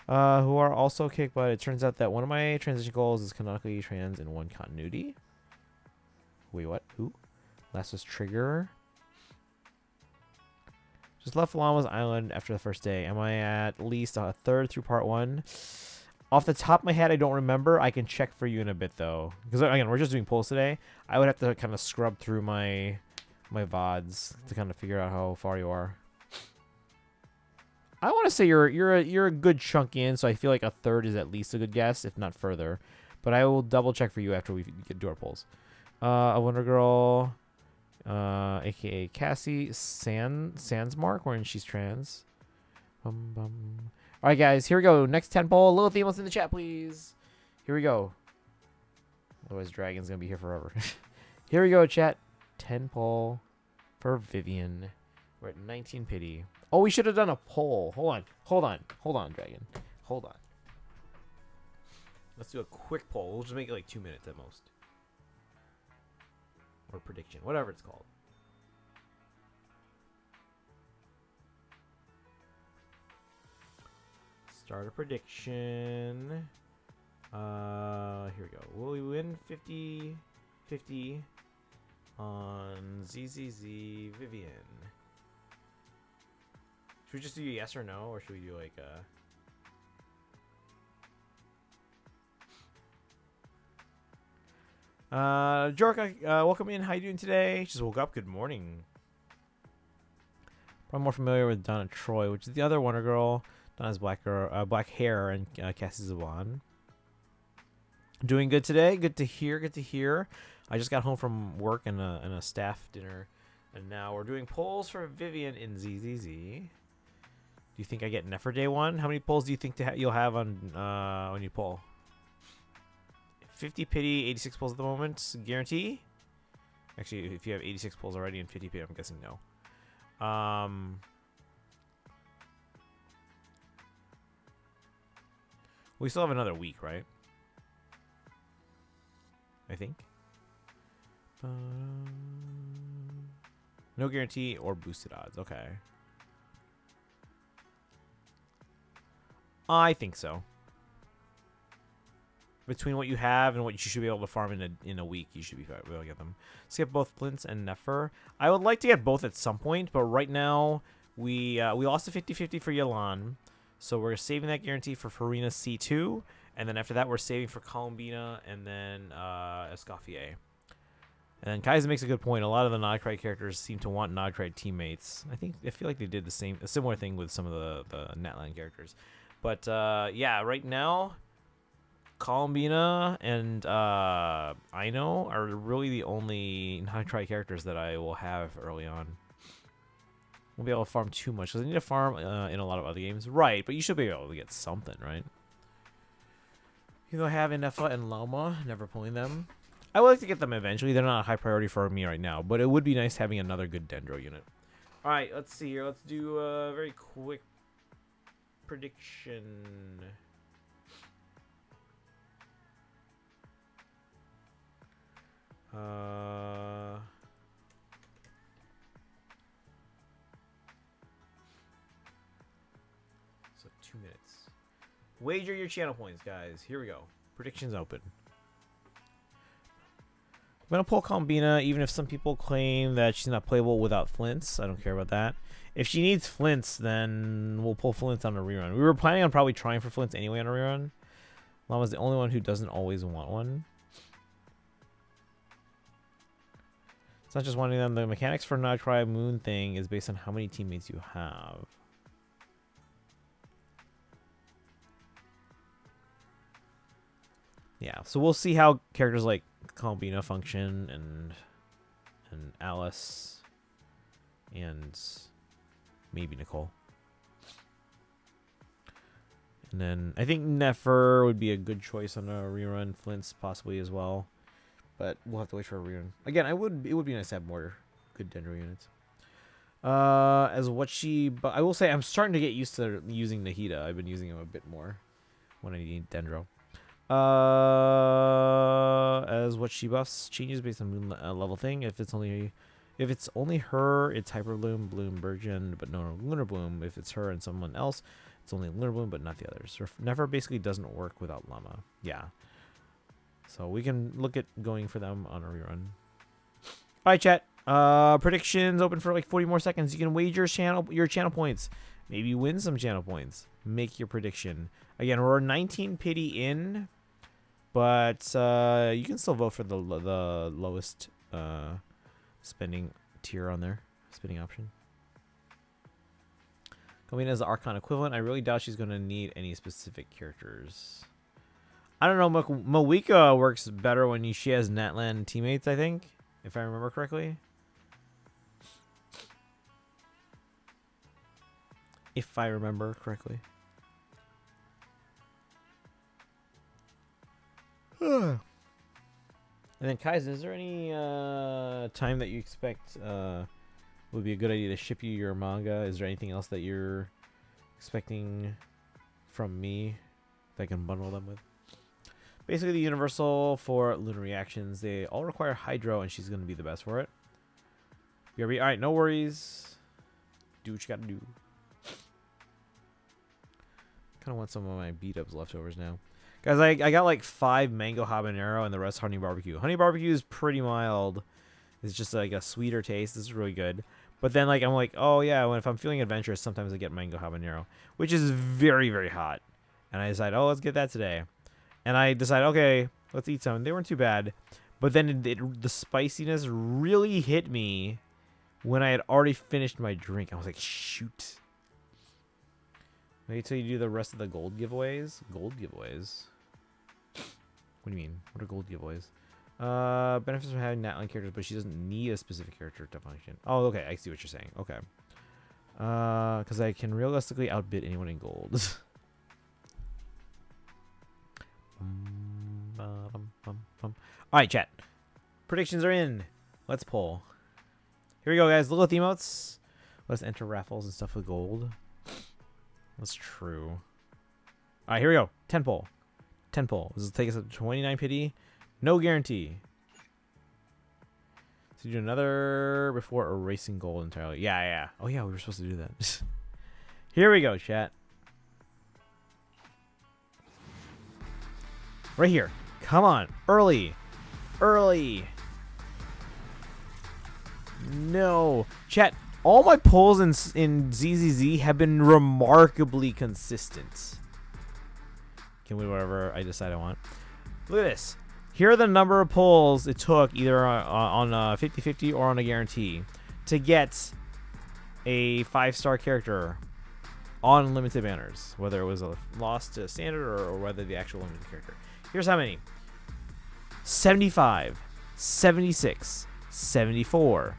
[SPEAKER 4] are also kicked, but it turns out that one of my transition goals is canonically trans in one continuity. Wait, what? Who? Last was Trigger. Just left Llama's Island after the first day. Am I at least a third through part 1? Off the top of my head, I don't remember. I can check for you in a bit, though. Because, again, we're just doing polls today. I would have to kind of scrub through my VODs to kind of figure out how far you are. I want to say you're a good chunk in, so I feel like a third is at least a good guess, if not further. But I will double check for you after we do our polls. A Wonder Girl... aka Cassie Sandsmark, wherein she's trans. Alright, guys, here we go. Next 10 poll. Lilith emails in the chat, please. Here we go. Otherwise, Dragon's gonna be here forever. Here we go, chat. 10 poll for Vivian. We're at 19 pity. Oh, we should have done a poll. Hold on, Dragon. Hold on. Let's do a quick poll. We'll just make it like 2 minutes at most. Or prediction, whatever it's called. Start a prediction. Here we go. Will we win 50-50 on ZZZ Vivian? Should we just do yes or no, or should we do like Jorka, welcome in. How you doing today? Just woke up. Good morning. Probably more familiar with Donna Troy, which is the other Wonder Girl. Donna's black hair, and Cassie Zaban. Doing good today. Good to hear. Good to hear. I just got home from work and a staff dinner, and now we're doing polls for Vivian in ZZZ. Do you think I get Nefer Day 1? How many polls do you think you'll have on when you poll? 50 pity, 86 polls at the moment. Guarantee? Actually, if you have 86 polls already and 50 pity, I'm guessing no. We still have another week, right? I think. No guarantee or boosted odds. Okay. I think so. Between what you have and what you should be able to farm in a week, you should be able to get them. Skip both Flints and Nefer. I would like to get both at some point, but right now we lost a 50-50 for Yalan, so we're saving that guarantee for Farina C2, and then after that we're saving for Columbina and then Escoffier. And then Kaiser makes a good point. A lot of the Nodcry characters seem to want Nodcry teammates. I feel like they did a similar thing with some of the Natlan characters. But yeah, right now, Columbina and Ino are really the only Nodcry characters that I will have early on. Won't be able to farm too much because I need to farm in a lot of other games. Right, but you should be able to get something, right? You know, I have Inefa and Loma, never pulling them. I would like to get them eventually. They're not a high priority for me right now, but it would be nice having another good Dendro unit. All right, let's see here. Let's do a very quick prediction. So 2 minutes. Wager your channel points, guys. Here we go. Predictions open. I'm going to pull Columbina, even if some people claim that she's not playable without Flints. I don't care about that. If she needs Flints, then we'll pull Flints on a rerun. We were planning on probably trying for Flints anyway on a rerun. Lama's the only one who doesn't always want one. It's not just wanting them. The mechanics for Nodcry Moon thing is based on how many teammates you have. Yeah, so we'll see how characters like Columbina function and Alice and maybe Nicole. And then I think Nefer would be a good choice on a rerun. Flint's possibly as well. But we'll have to wait for a rerun. Again, it would be nice to have more good Dendro units. But I will say I'm starting to get used to using Nahida. I've been using him a bit more when I need Dendro. As what she buffs changes based on moon level thing. If it's only her, it's Hyper Bloom, Bloom, Burgeon, but no Lunar Bloom. If it's her and someone else, it's only Lunar Bloom, but not the others. Never basically doesn't work without Llama. Yeah. So we can look at going for them on a rerun. All right, chat. Predictions open for like 40 more seconds. You can wager your channel points. Maybe win some channel points. Make your prediction. Again, we're 19 pity in, but you can still vote for the lowest spending tier on there. Spending option. Coming as the Archon equivalent. I really doubt she's going to need any specific characters. I don't know. Moeka works better when she has Natlan teammates, I think, if I remember correctly. And then Kaizen, is there any time that you expect would be a good idea to ship you your manga? Is there anything else that you're expecting from me that I can bundle them with? Basically, the universal for lunar reactions, they all require Hydro, and she's going to be the best for it. BRB, all right, no worries. Do what you got to do. Kind of want some of my beat-ups leftovers now. Guys, I got like 5 mango habanero and the rest honey barbecue. Honey barbecue is pretty mild. It's just like a sweeter taste. This is really good. But then like I'm like, oh yeah, if I'm feeling adventurous, sometimes I get mango habanero, which is very, very hot. And I decide, oh, let's get that today. And I decide, okay, let's eat some. They weren't too bad. But then the spiciness really hit me when I had already finished my drink. I was like, shoot. Wait till you do the rest of the gold giveaways. Gold giveaways? What do you mean? What are gold giveaways? Benefits from having Natline characters, but she doesn't need a specific character to function. Oh, okay. I see what you're saying. Okay. Because I can realistically outbid anyone in gold. Alright, chat. Predictions are in. Let's pull. Here we go, guys. Little emotes. Let's enter raffles and stuff with gold. That's true. Alright, here we go. 10 pull. 10 pull. This will take us up to 29 pity. No guarantee. So you do another before erasing gold entirely. Yeah. Oh yeah, we were supposed to do that. Here we go, chat. Right here. Come on. Early. Early. No. Chat, all my pulls in ZZZ have been remarkably consistent. Can we whatever I decide I want. Look at this. Here are the number of pulls it took either on a 50-50 or on a guarantee to get a 5-star character on limited banners, whether it was a lost to standard or whether the actual limited character. Here's how many. 75, 76, 74,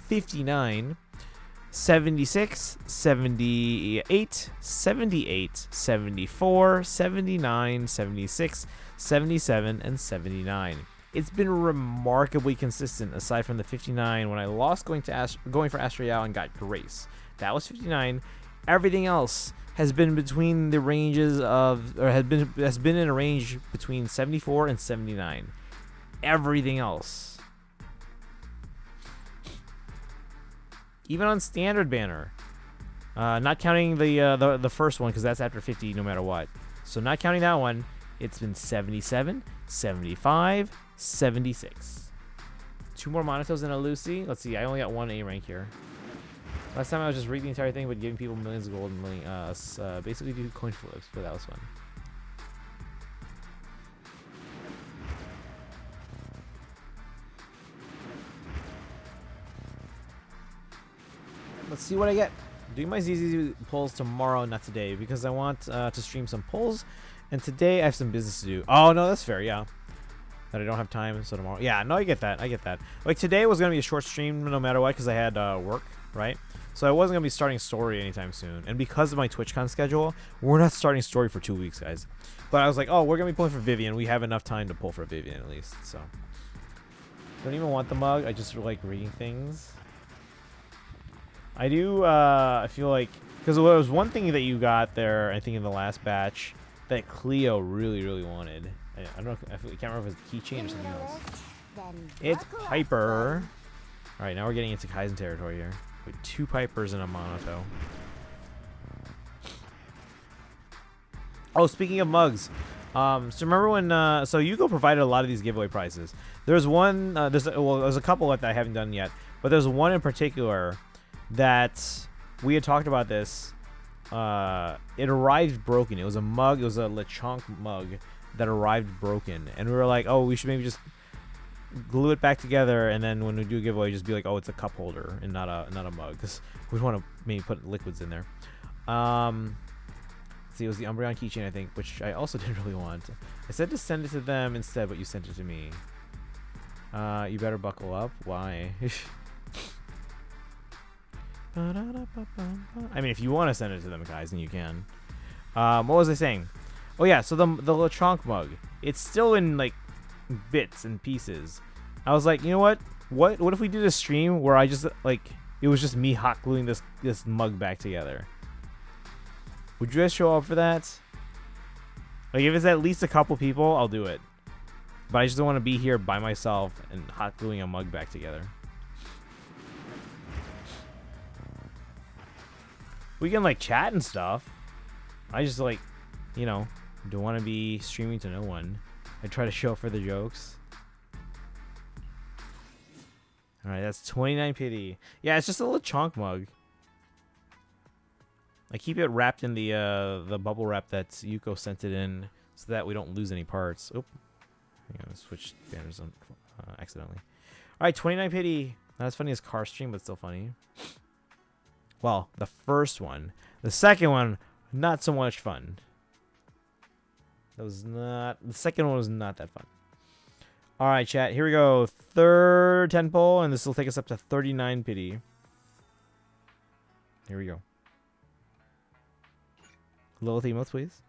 [SPEAKER 4] 59, 76, 78, 78, 74, 79, 76, 77, and 79. It's been remarkably consistent aside from the 59 when I lost going for Astriel and got Grace. That was 59. Everything else has been between the ranges of, or has been in a range between 74 and 79. Everything else. Even on standard banner. Not counting the first one because that's after 50 no matter what. So not counting that one, it's been 77, 75, 76. 2 more Monatos and a Lucy. Let's see, I only got 1 A rank here. Last time I was just reading the entire thing but giving people millions of gold and letting us basically do coin flips, but that was fun. Let's see what I get. Doing my ZZZ pulls tomorrow, not today, because I want to stream some pulls, and today I have some business to do. Oh no, that's fair, yeah. That I don't have time, so tomorrow. Yeah, no, I get that. I get that. Like today was gonna be a short stream, no matter what, because I had work, right? So I wasn't gonna be starting story anytime soon, and because of my TwitchCon schedule, we're not starting story for 2 weeks, guys. But I was like, oh, we're gonna be pulling for Vivian. We have enough time to pull for Vivian at least. So don't even want the mug. I just like reading things. I do, I feel like, because there was one thing that you got there, I think in the last batch, that Cleo really, really wanted. I don't know, I can't remember if it's keychain or something else. It's Piper. Alright, now we're getting into Kaizen territory here. With 2 Pipers and a Monato. Oh, speaking of mugs. So remember when, so Yugo provided a lot of these giveaway prizes. There's one, there's a couple that I haven't done yet, but there's one in particular that we had talked about this. It arrived broken. It was a mug. It was a Lechonk mug that arrived broken, and we were like, oh, we should maybe just glue it back together, and then when we do a giveaway, just be like, oh, it's a cup holder and not a mug, because we want to maybe put liquids in there. See, it was the Umbreon keychain, I think, which I also didn't really want. I said to send it to them instead, but you sent it to me. You better buckle up. Why? I mean, if you want to send it to them, guys, then you can. What was I saying? Oh yeah, so the Lechonk mug, it's still in like bits and pieces. I was like, you know what? What if we did a stream where I just like it was just me hot gluing this mug back together? Would you guys show up for that? Like if it's at least a couple people, I'll do it. But I just don't want to be here by myself and hot gluing a mug back together. We can like chat and stuff. I just like, you know, don't want to be streaming to no one. I try to show up for the jokes. All right, that's 29 pity. Yeah, it's just a little chonk mug. I keep it wrapped in the bubble wrap that Yuko sent it in, so that we don't lose any parts. Oop. Hang on, switch banners on accidentally. All right, 29 pity. Not as funny as Car Stream, but still funny. Well, the first one. The second one, not so much fun. That was not. The second one was not that fun. All right, chat. Here we go. Third 10 pull, and this will take us up to 39 pity. Here we go. Lilith emotes, please.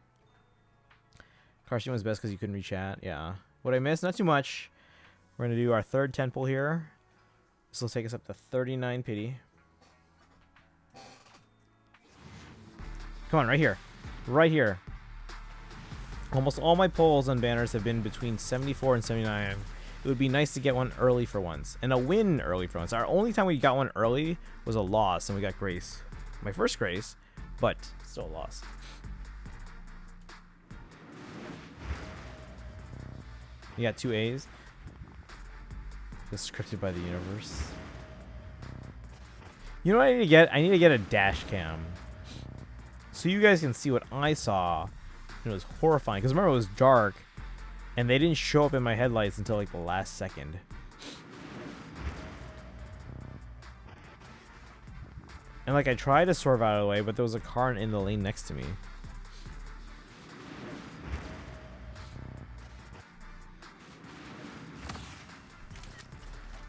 [SPEAKER 4] Car Stream was best because you couldn't reach chat. Yeah. What I missed? Not too much. We're going to do our third 10 pull here. This will take us up to 39 pity. Come on, right here. Right here. Almost all my pulls on banners have been between 74 and 79. It would be nice to get one early for once. And a win early for once. Our only time we got one early was a loss, and we got Grace. My first Grace, but still a loss. You got 2 A's. It's scripted by the universe. You know what I need to get? I need to get a dash cam. So you guys can see what I saw. It was horrifying. Because remember, it was dark. And they didn't show up in my headlights until like the last second. And like I tried to swerve out of the way, but there was a car in the lane next to me.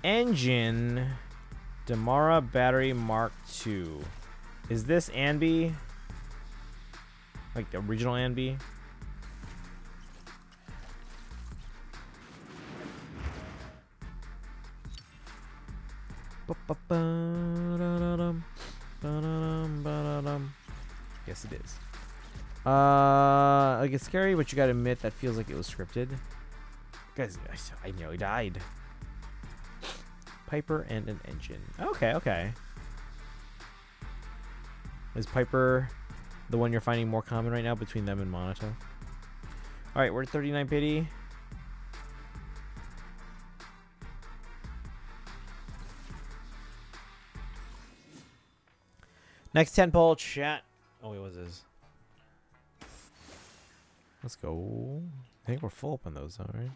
[SPEAKER 4] Engine Damara Battery Mark II. Is this Anby? Like the original Anby? Yes, it is. Like it's scary, but you gotta admit that feels like it was scripted. Guys, I nearly died. Piper and an engine. Okay, okay. Is Piper the one you're finding more common right now between them and Monito? Alright, we're at 39 pity. Next 10 pull, chat. Oh, wait, what's this? Let's go. I think we're full up on those, alright.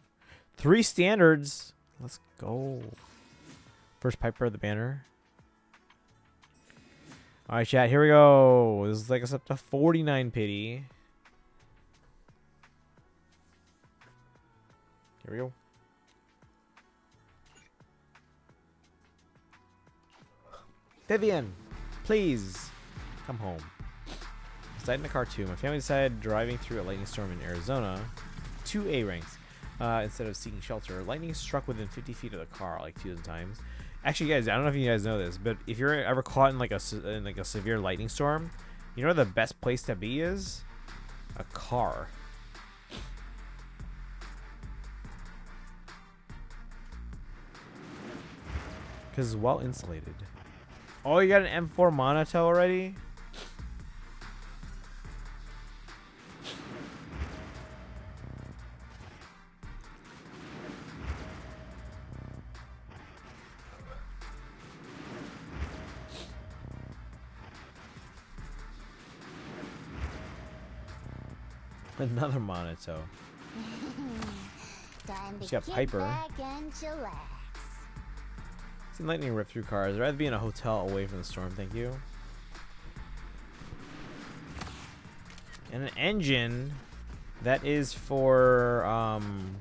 [SPEAKER 4] 3 standards. Let's go. First Piper of the banner. Alright, chat, here we go. This is like us up to 49 pity. Here we go. Vivian, please come home. Decided in the car too. My family decided driving through a lightning storm in Arizona. 2 A ranks. Instead of seeking shelter. Lightning struck within 50 feet of the car like 2 times. Actually, guys, I don't know if you guys know this, but if you're ever caught in like a severe lightning storm, you know where the best place to be is? A car. Because it's well insulated. Oh, you got an M4 Monito already? Another Monito.
[SPEAKER 5] Time
[SPEAKER 4] She's
[SPEAKER 5] to
[SPEAKER 4] got
[SPEAKER 5] kick
[SPEAKER 4] Piper.
[SPEAKER 5] back and chillax.
[SPEAKER 4] Seen lightning rip through cars. I'd rather be in a hotel away from the storm, thank you. And an engine that is for I'm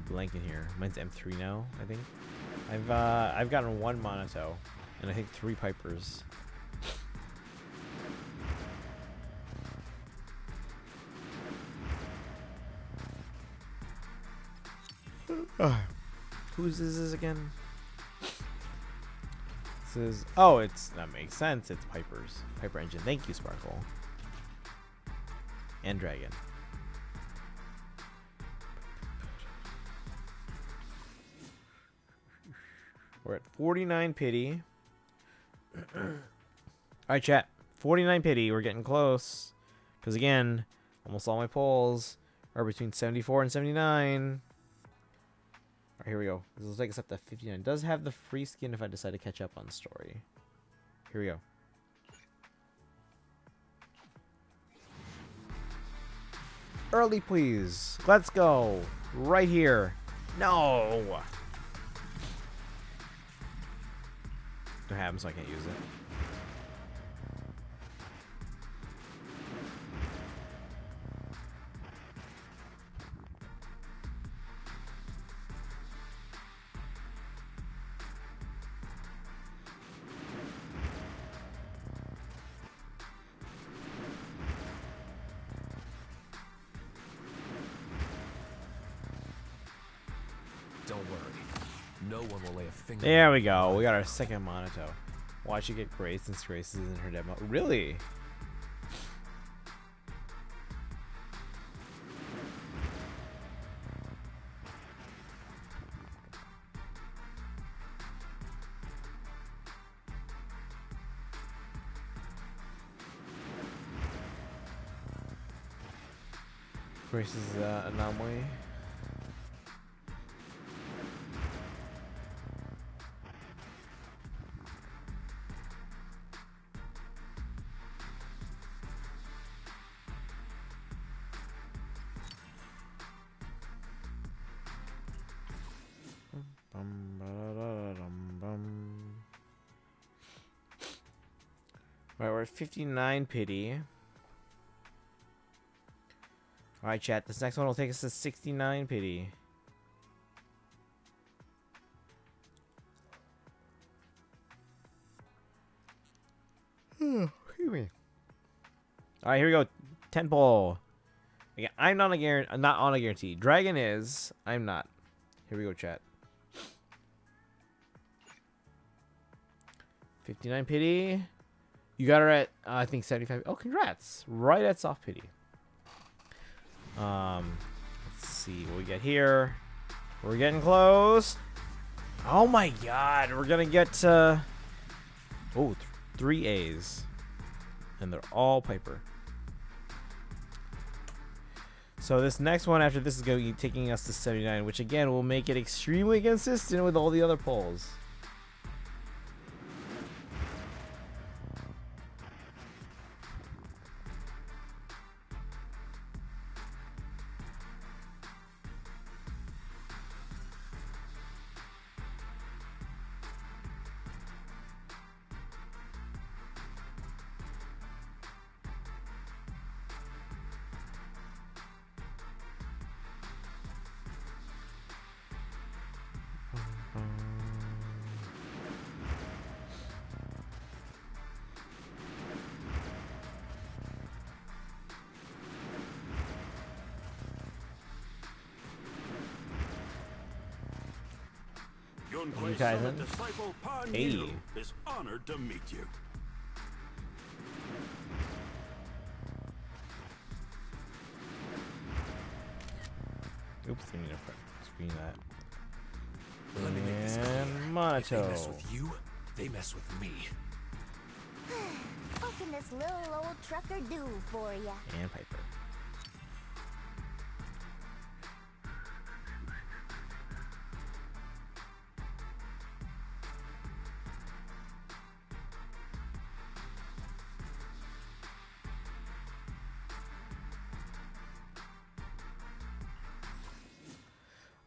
[SPEAKER 4] blanking here. Mine's M3 now, I think. I've gotten 1 Monito and I think 3 Pipers. Whose is this again? This is that makes sense. It's Piper's. Piper engine. Thank you, Sparkle. And Dragon. We're at 49 pity. Alright, chat. 49 pity. We're getting close. Because again, almost all my polls are between 74 and 79. Here we go. This will take us up to 59. Does have the free skin if I decide to catch up on story. Here we go. Early, please. Let's go. Right here. No. Don't have them, so I can't use it.
[SPEAKER 6] Don't worry. No one will lay a finger.
[SPEAKER 4] There we go. We got our second Monato. Watch you get Grace since Grace is in her demo. Really? Grace is anomaly. Alright, we're at 59 pity. Alright, chat. This next one will take us to 69 pity. Excuse me. Alright, here we go. 10 pull. Again, I'm not on a guarantee. Dragon is. I'm not. Here we go, chat. 59 pity. You got her at, I think, 75. Oh, congrats. Right at soft pity. Let's see what we get here. We're getting close. Oh my god. We're going to get, oh, 3 A's. And they're all Piper. So this next one after this is going to be taking us to 79, which again will make it extremely consistent with all the other polls.
[SPEAKER 3] Yunquei
[SPEAKER 4] guys
[SPEAKER 3] Summit
[SPEAKER 4] in?
[SPEAKER 3] disciple Pan
[SPEAKER 4] Hey.
[SPEAKER 3] Yu is honored to meet you.
[SPEAKER 4] Oops, I need to screen that.
[SPEAKER 6] Let me make this clear.
[SPEAKER 4] And
[SPEAKER 6] If they
[SPEAKER 4] Monato.
[SPEAKER 6] mess with you, they mess with me.
[SPEAKER 5] What can this little old trucker do for ya?
[SPEAKER 4] And Piper.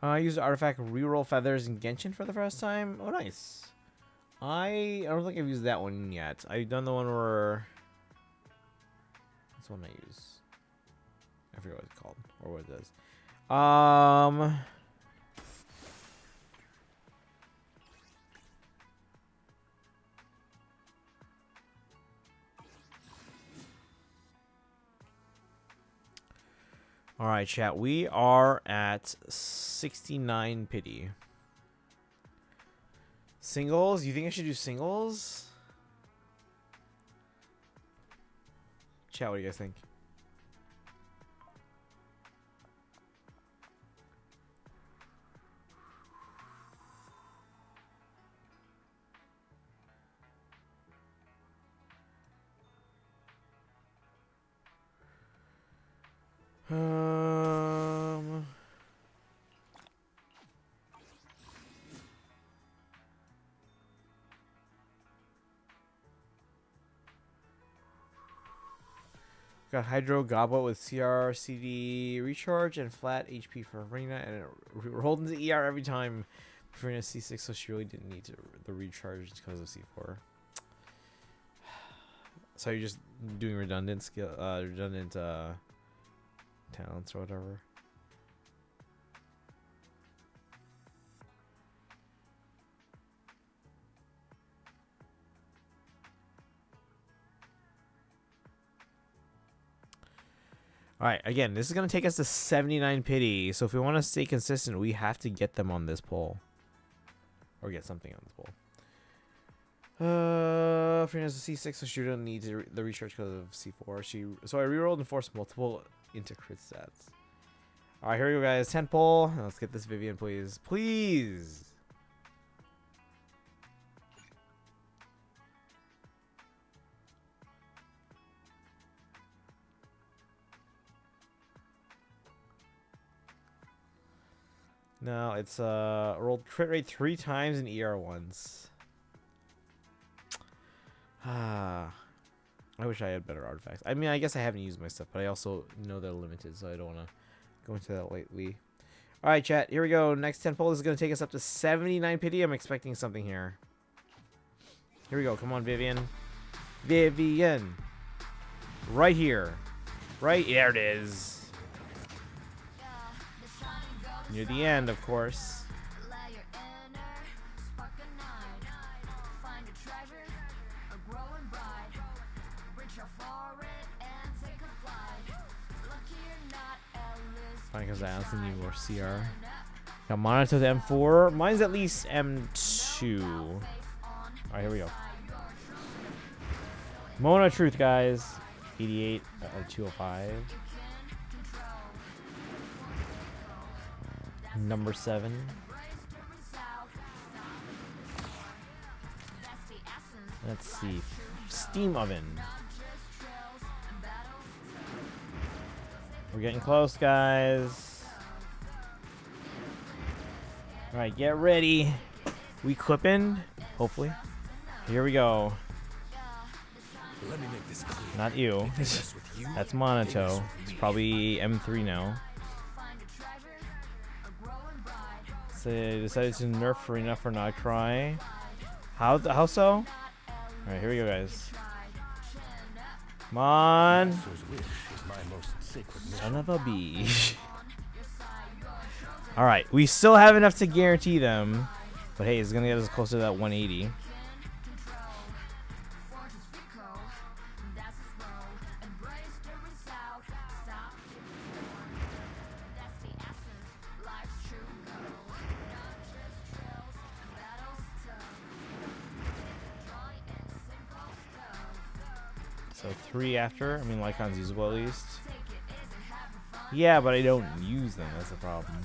[SPEAKER 4] I used artifact reroll feathers in Genshin for the first time. Oh, nice. I don't think I've used that one yet. I've done the one where. What's the one I use? I forget what it's called or what it does. All right, chat. We are at 69 pity. Singles? You think I should do singles? Chat, what do you guys think? Got Hydro Goblet with CR, CD recharge, and flat HP for Arena, and it rolled into ER every time. Arena C6, so she really didn't need the recharge because of C4. So you're just doing redundant talents or whatever. Alright, again, this is going to take us to 79 pity. So if we want to stay consistent, we have to get them on this pole. Or get something on this pole. Free has a C6, so she doesn't need the recharge because of C4. So I rerolled and forced multiple into crit stats. Alright, here we go, guys. 10 pole. Let's get this Vivian, please. Please! No, it's rolled crit rate 3 times in ER once. I wish I had better artifacts. I mean, I guess I haven't used my stuff, but I also know they're limited, so I don't want to go into that lately. Alright, chat, here we go. Next 10 pull is going to take us up to 79 pity. I'm expecting something here. Here we go. Come on, Vivian. Vivian. Right here. Right there it is. Near the end, of course. Funny because I honestly need more CR. Got Monitor to M4. Mine's at least M2. Alright, here we go. Mona Truth, guys. 88 out of 205. Number 7. Let's see. Steam oven. We're getting close, guys. Alright, get ready. We clipping? Hopefully. Here we go.
[SPEAKER 6] Let me make this clear.
[SPEAKER 4] Not you.
[SPEAKER 6] If they mess with you,
[SPEAKER 4] That's
[SPEAKER 6] they
[SPEAKER 4] Monato.
[SPEAKER 6] mess with
[SPEAKER 4] It's
[SPEAKER 6] me.
[SPEAKER 4] probably M3 now. So they decided to nerf Arena for not try. How so? Alright, here we go, guys. Come on.
[SPEAKER 6] Master's wish is my most sacred mission.
[SPEAKER 4] Son of a bee. Alright, we still have enough to guarantee them. But hey, it's gonna get us closer to that 180. So 3 after. I mean, Lycon's usable at least. Yeah, but I don't use them. That's the problem.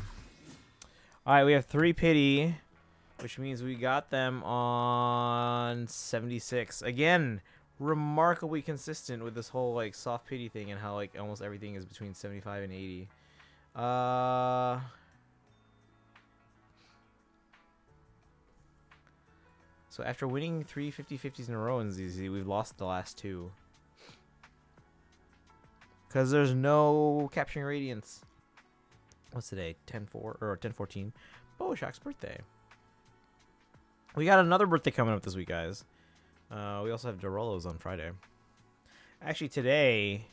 [SPEAKER 4] Alright, we have 3 pity, which means we got them on 76. Again, remarkably consistent with this whole like soft pity thing and how like almost everything is between 75 and 80. So after winning 3 50-50s in a row in ZZ, we've lost the last 2. Because there's no capturing radiance. What's today? 10-4 or 10-14. Boashock's birthday. We got another birthday coming up this week, guys. We also have Dorolo's on Friday. Actually, today,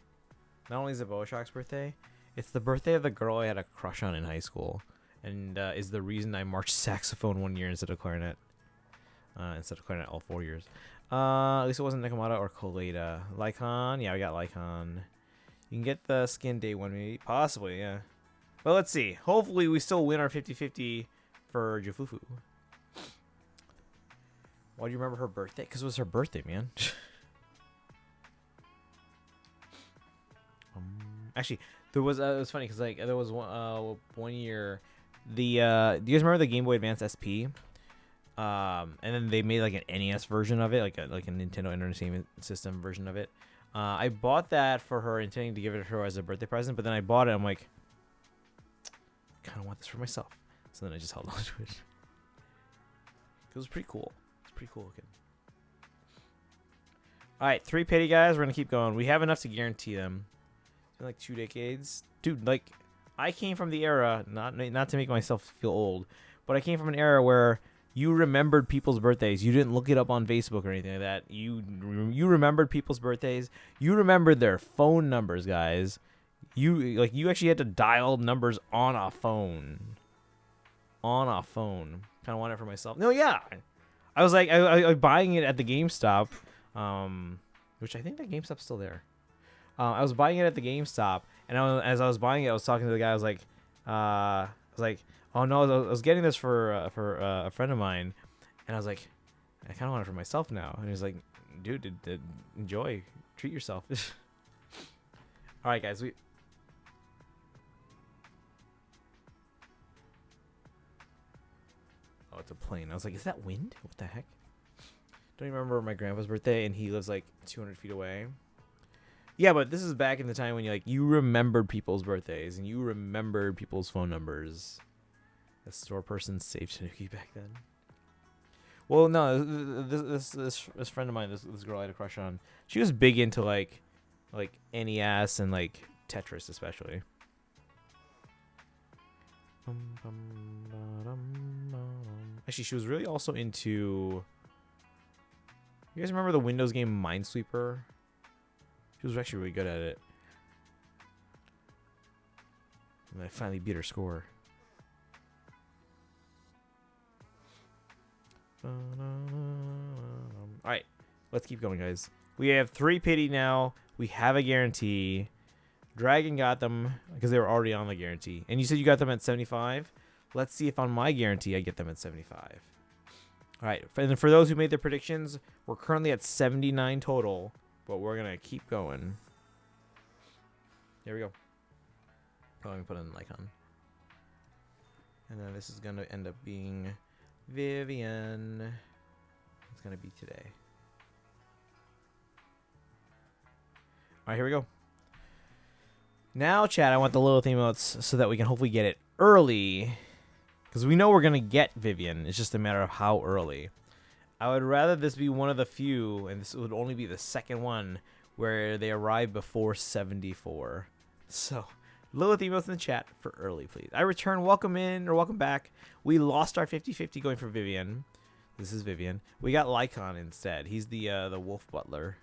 [SPEAKER 4] not only is it Boashock's birthday, it's the birthday of the girl I had a crush on in high school. And is the reason I marched saxophone 1 year instead of clarinet. Instead of clarinet all 4 years. At least it wasn't Nakamata or Koleda. Lycon? Yeah, we got Lycon. You can get the skin day 1 maybe. Possibly, yeah. But let's see. Hopefully we still win our 50-50 for Jufufu. Why do you remember her birthday? Because it was her birthday, man. Actually, there was it was funny because like there was 1 year the do you guys remember the Game Boy Advance SP? And then they made like an NES version of it, like a Nintendo Entertainment System version of it. I bought that for her, intending to give it to her as a birthday present, but then I bought it. I'm like, I kind of want this for myself. So then I just held on to it. It was pretty cool. It's pretty cool looking. All right, 3 pity, guys. We're gonna keep going. We have enough to guarantee them. been like 2 decades, dude. Like, I came from the era, not to make myself feel old, but I came from an era where you remembered people's birthdays. You didn't look it up on Facebook or anything like that. You remembered people's birthdays. You remembered their phone numbers, guys. You actually had to dial numbers on a phone. On a phone. Kind of want it for myself. No, yeah. I was like, I was buying it at the GameStop, which I think that GameStop's still there. I was buying it at the GameStop, and as I was buying it, I was talking to the guy. I was like, oh no, I was getting this for a friend of mine, and I was like, I kind of want it for myself now. And he was like, dude, enjoy, treat yourself. All right, guys, oh, it's a plane. I was like, is that wind? What the heck? Don't you remember my grandpa's birthday, and he lives like 200 feet away? Yeah, but this is back in the time when you remembered people's birthdays and you remembered people's phone numbers. The store person saved Tanuki back then. Well, no, this friend of mine, this girl I had a crush on, she was big into like NES and like Tetris especially. Actually, she was really also into. You guys remember the Windows game Minesweeper? She was actually really good at it. And I finally beat her score. Alright, let's keep going, guys. We have 3 pity now. We have a guarantee. Dragon got them because they were already on the guarantee. And you said you got them at 75? Let's see if on my guarantee I get them at 75. Alright, and for those who made their predictions, we're currently at 79 total. But we're going to keep going. Here we go. Oh, I'm going to put in an icon. And then this is going to end up being Vivian. It's going to be today. Alright, here we go. Now, chat, I want the little theme notes so that we can hopefully get it early. Because we know we're going to get Vivian. It's just a matter of how early. I would rather this be one of the few, and this would only be the second one, where they arrive before 74. So, little emails in the chat for early, please. I return, welcome in, or welcome back. We lost our 50-50 going for Vivian. This is Vivian. We got Lycon instead. He's the wolf butler.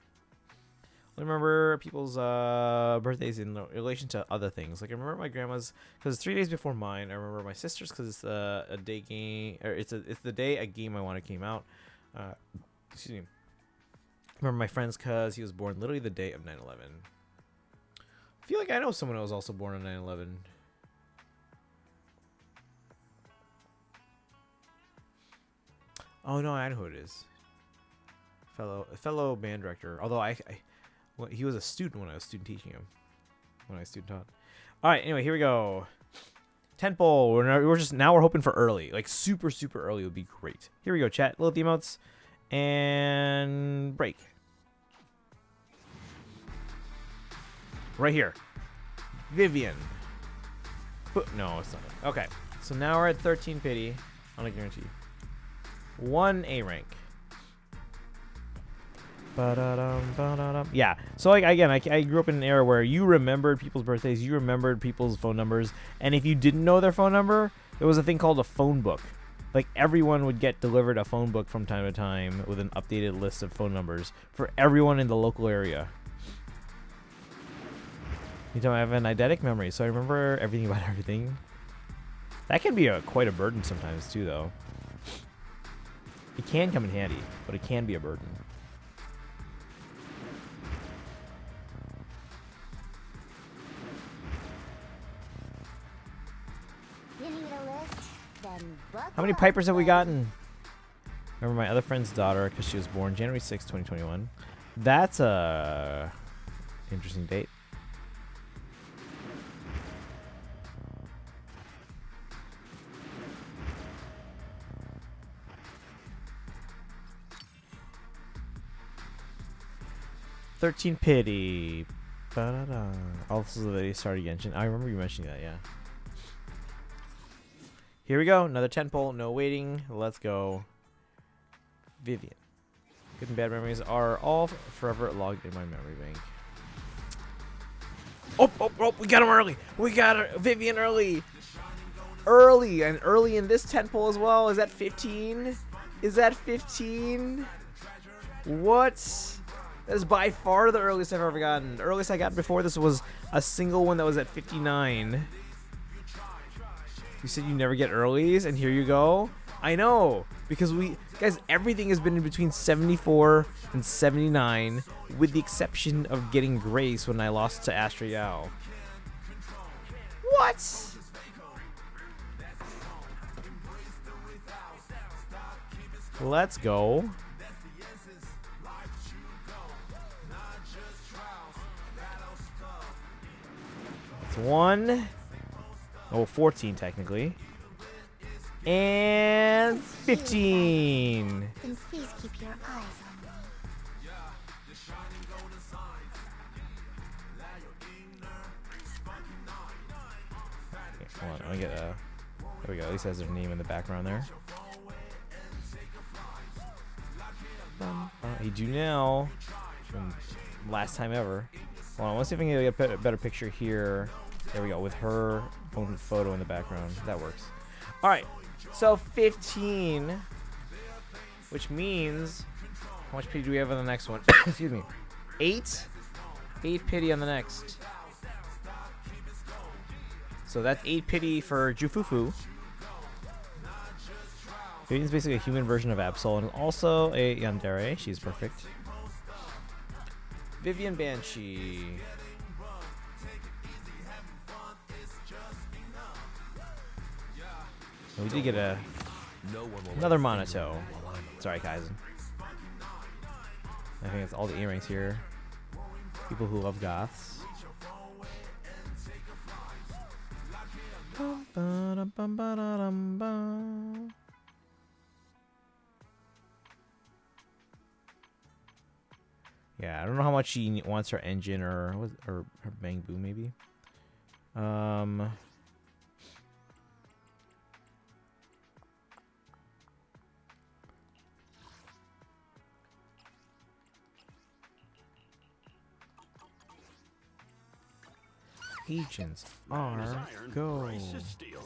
[SPEAKER 4] Remember people's birthdays in relation to other things. Like I remember my grandma's because it's 3 days before mine. I remember my sister's because it's a day game, or it's the day a game I wanted came out. Excuse me. Remember my friend's cuz he was born literally the day of 9/11. I feel like I know someone who was also born on 9/11. Oh no, I know who it is. Fellow band director. Although well, he was a student when I was student teaching him. When I was student taught. All right. Anyway, here we go. Tentpole. We're hoping for early, like super early would be great. Here we go, chat. Little emotes and break. Right here, Vivian. No, it's not. Okay, so now we're at 13 pity on a guarantee. 1 A rank. Yeah, so like again, I grew up in an era where you remembered people's birthdays, you remembered people's phone numbers, and if you didn't know their phone number, there was a thing called a phone book. Like everyone would get delivered a phone book from time to time with an updated list of phone numbers for everyone in the local area. You know, I have an eidetic memory, so I remember everything about everything. That can be quite a burden sometimes too, though. It can come in handy, but it can be a burden. How many pipers have we gotten? Remember my other friend's daughter because she was born January 6, 2021. That's a interesting date. $13 pity. Ba-da-da. Also, they started Genshin. I remember you mentioning that, yeah. Here we go. Another 10 pole. No waiting. Let's go. Vivian. Good and bad memories are all forever logged in my memory bank. Oh, we got him early. We got Vivian early. Early, and early in this tent pole as well. Is that 15? Is that 15? What? That is by far the earliest I've ever gotten. The earliest I got before this was a single one that was at 59. You said you never get earlies, and here you go. I know, because guys, everything has been in between 74 and 79, with the exception of getting Grace when I lost to Astra Yao. What? Let's go. That's 1. Oh, 14 technically. And 15.
[SPEAKER 5] Then please keep your eyes on me.
[SPEAKER 4] Okay, hold on, let me get there we go. At least it has their name in the background there. He do now. From last time ever. Hold on, let's see if I can get a better picture here. There we go, with her own photo in the background. That works. All right. So 15, which means, how much pity do we have on the next one? Excuse me. 8 pity on the next. So that's 8 pity for Jufufu. Vivian's basically a human version of Absol and also a yandere. She's perfect. Vivian Banshee. We did get another Monato. Sorry, Kaizen. I think it's all the earrings here. People who love goths. Yeah, I don't know how much she wants her engine or her bang boom maybe. Agents are go.
[SPEAKER 3] Steel.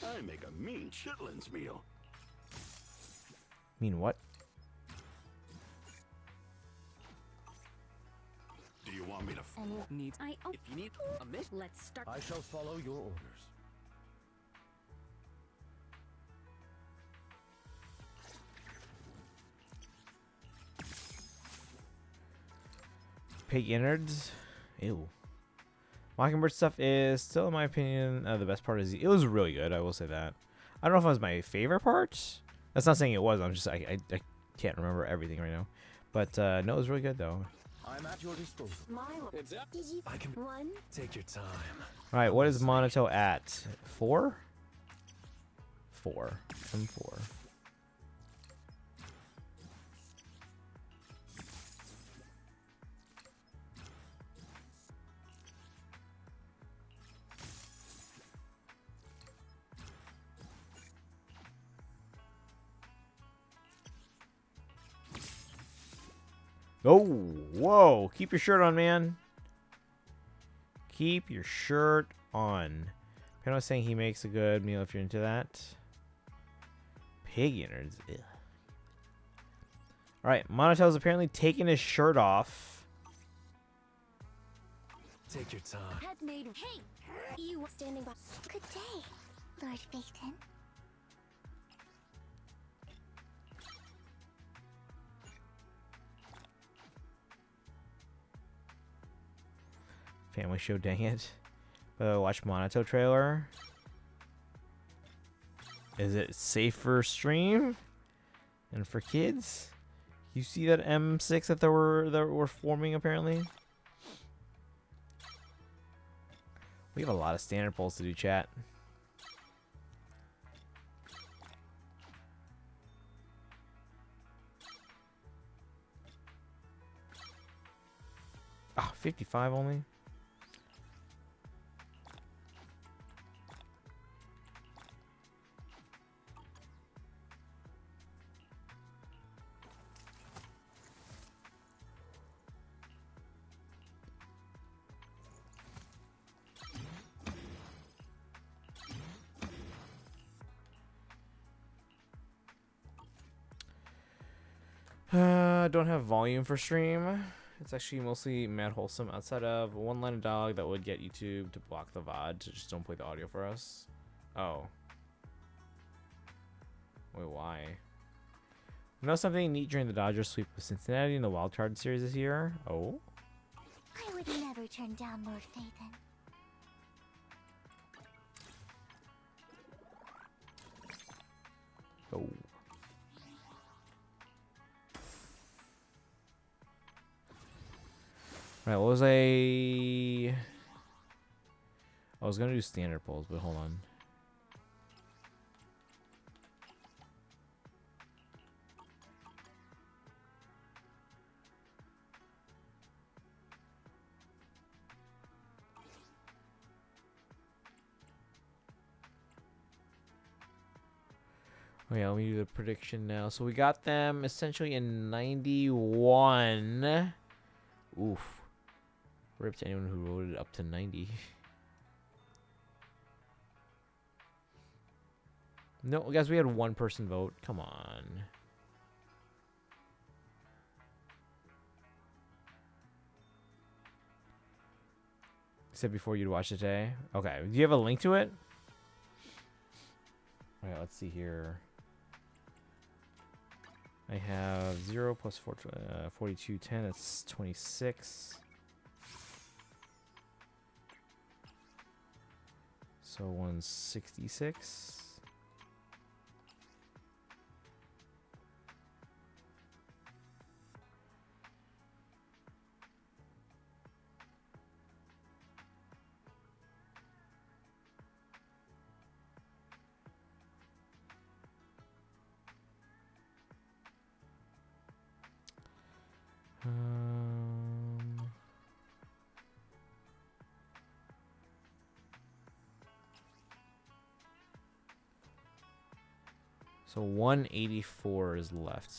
[SPEAKER 3] I make a mean chitlins meal.
[SPEAKER 4] Mean what?
[SPEAKER 3] Do you want me to?
[SPEAKER 6] Need. If you need a miss,
[SPEAKER 7] Let's start.
[SPEAKER 6] I shall follow your orders.
[SPEAKER 4] Pig innards. Ew. Mockingbird stuff is still, in my opinion, the best part. Is it was really good. I will say that. I don't know if it was my favorite part. That's not saying it was. I'm just I can't remember everything right now. But no, it was really good though.
[SPEAKER 6] I'm at your disposal.
[SPEAKER 7] Did you?
[SPEAKER 6] I can
[SPEAKER 7] One.
[SPEAKER 6] take your time.
[SPEAKER 4] All right, what is Monato at? 4? 4. I'm 4. Oh, whoa. Keep your shirt on, man. Keep your shirt on. Pano was saying he makes a good meal if you're into that. Pig innards. Ugh. All right, Monatel's apparently taking his shirt off.
[SPEAKER 6] Take your time.
[SPEAKER 7] Had made. Hey, you were standing by.
[SPEAKER 5] Good day, Lord Phaeton.
[SPEAKER 4] Family show, dang it. Watch Monato trailer. Is it safe for stream and for kids? You see that M6 that were forming apparently? We have a lot of standard polls to do, chat. Ah, 55 only. don't have volume for stream. It's actually mostly mad wholesome outside of one line of dialogue that would get YouTube to block the VOD, so just don't play the audio for us. Oh. Wait, why? You know something neat during the Dodgers sweep of Cincinnati in the Wild Card series this year? Oh?
[SPEAKER 5] I would never turn down Lord Phaethon.
[SPEAKER 4] Oh. Right, what was I was gonna do standard pulls, but hold on. Oh yeah, let me do the prediction now. So we got them essentially in 91. Oof. Rip to anyone who voted up to 90. No, guys, we had one person vote. Come on. You said before you'd watch it today? Okay. Do you have a link to it? Alright, let's see here. I have 0 plus 4, 42, 10. That's 26. So 166. So 184 is left.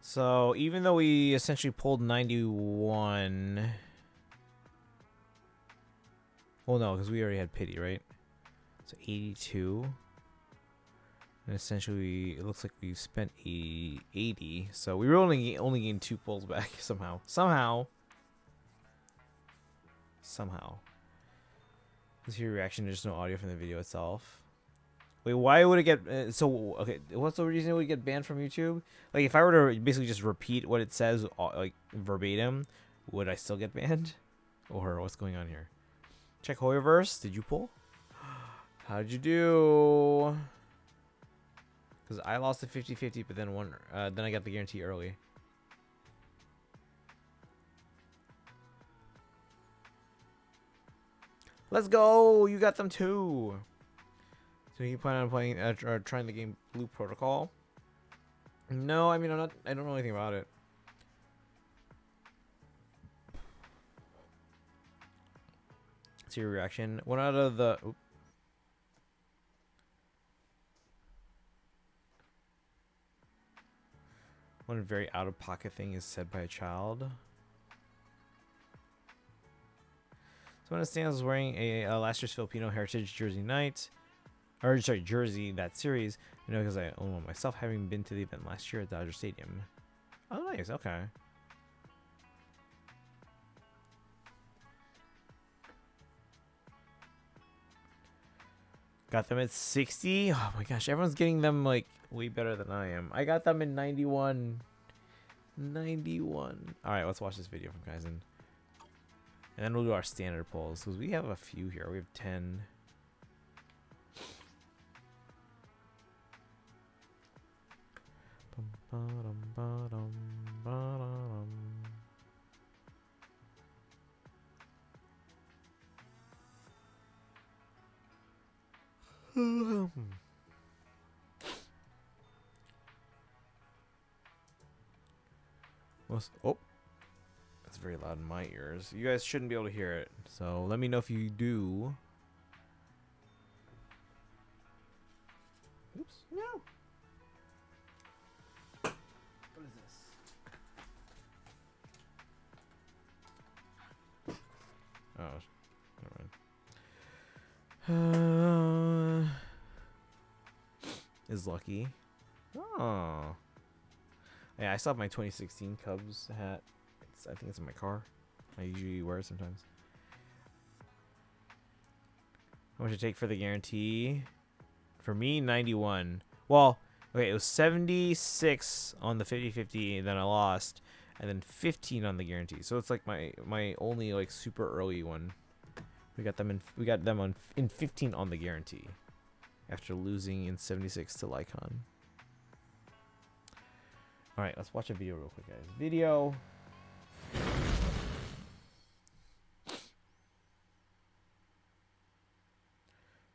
[SPEAKER 4] So even though we essentially pulled 91, well, no, because we already had pity, right? So 82, and essentially it looks like we've spent 80. So we were only gained 2 pulls back somehow. Let's hear your reaction. There's no audio from the video itself. Wait, why would it get okay, what's the reason it would get banned from YouTube? Like, if I were to basically just repeat what it says like verbatim, would I still get banned? Or what's going on here? Check Hoyoverse. Did you pull? How'd you do? Because I lost a 50-50, but then then I got the guarantee early. Let's go! You got them too. So you plan on playing or trying the game Blue Protocol? No, I mean I don't know anything about it. See your reaction. One out of the one very out of pocket thing is said by a child. Someone stands wearing a last year's Filipino Heritage Jersey night. Or, sorry, jersey, that series. You know, because I own one myself, having been to the event last year at Dodger Stadium. Oh, nice. Okay. Got them at 60. Oh, my gosh. Everyone's getting them, like, way better than I am. I got them in 91. 91. All right, let's watch this video from Kaizen. And then we'll do our standard polls, because we have a few here. We have 10. Oh, that's very loud in my ears. You guys shouldn't be able to hear it, so let me know if you do. No. What is this? Oh, never mind. Is Lucky. Oh. Yeah, I still have my 2016 Cubs hat. I think it's in my car. I usually wear it sometimes. How much it take for the guarantee? For me, 91. Well, okay, it was 76 on the 50-50, and then I lost, and then 15 on the guarantee. So it's like my only like super early one. We got them in 15 on the guarantee after losing in 76 to Lycon. All right, let's watch a video real quick, guys. Video.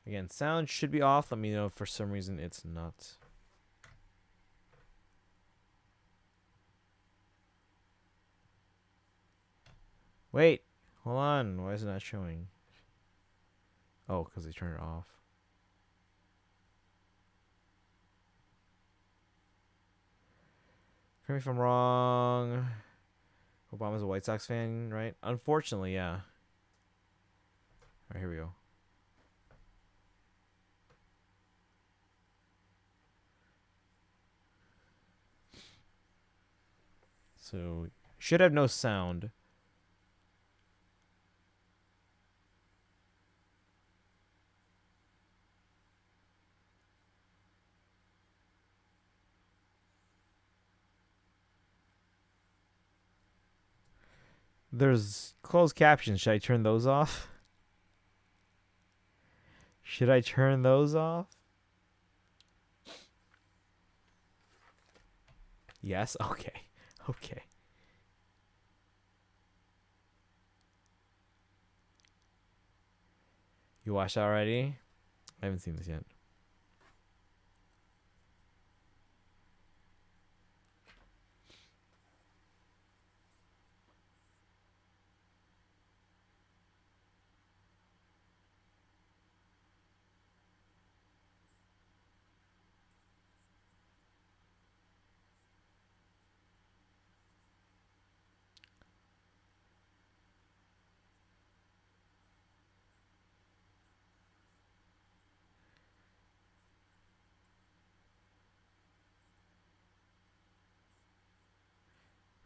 [SPEAKER 4] Again, sound should be off. Let me know if for some reason it's not. Wait, hold on. Why is it not showing? Oh, because they turned it off. Correct me if I'm wrong. Obama's a White Sox fan, right? Unfortunately, yeah. All right, here we go. So, should have no sound. There's closed captions. Should I turn those off? Should I turn those off? Yes? Okay. Okay. You watched already? I haven't seen this yet.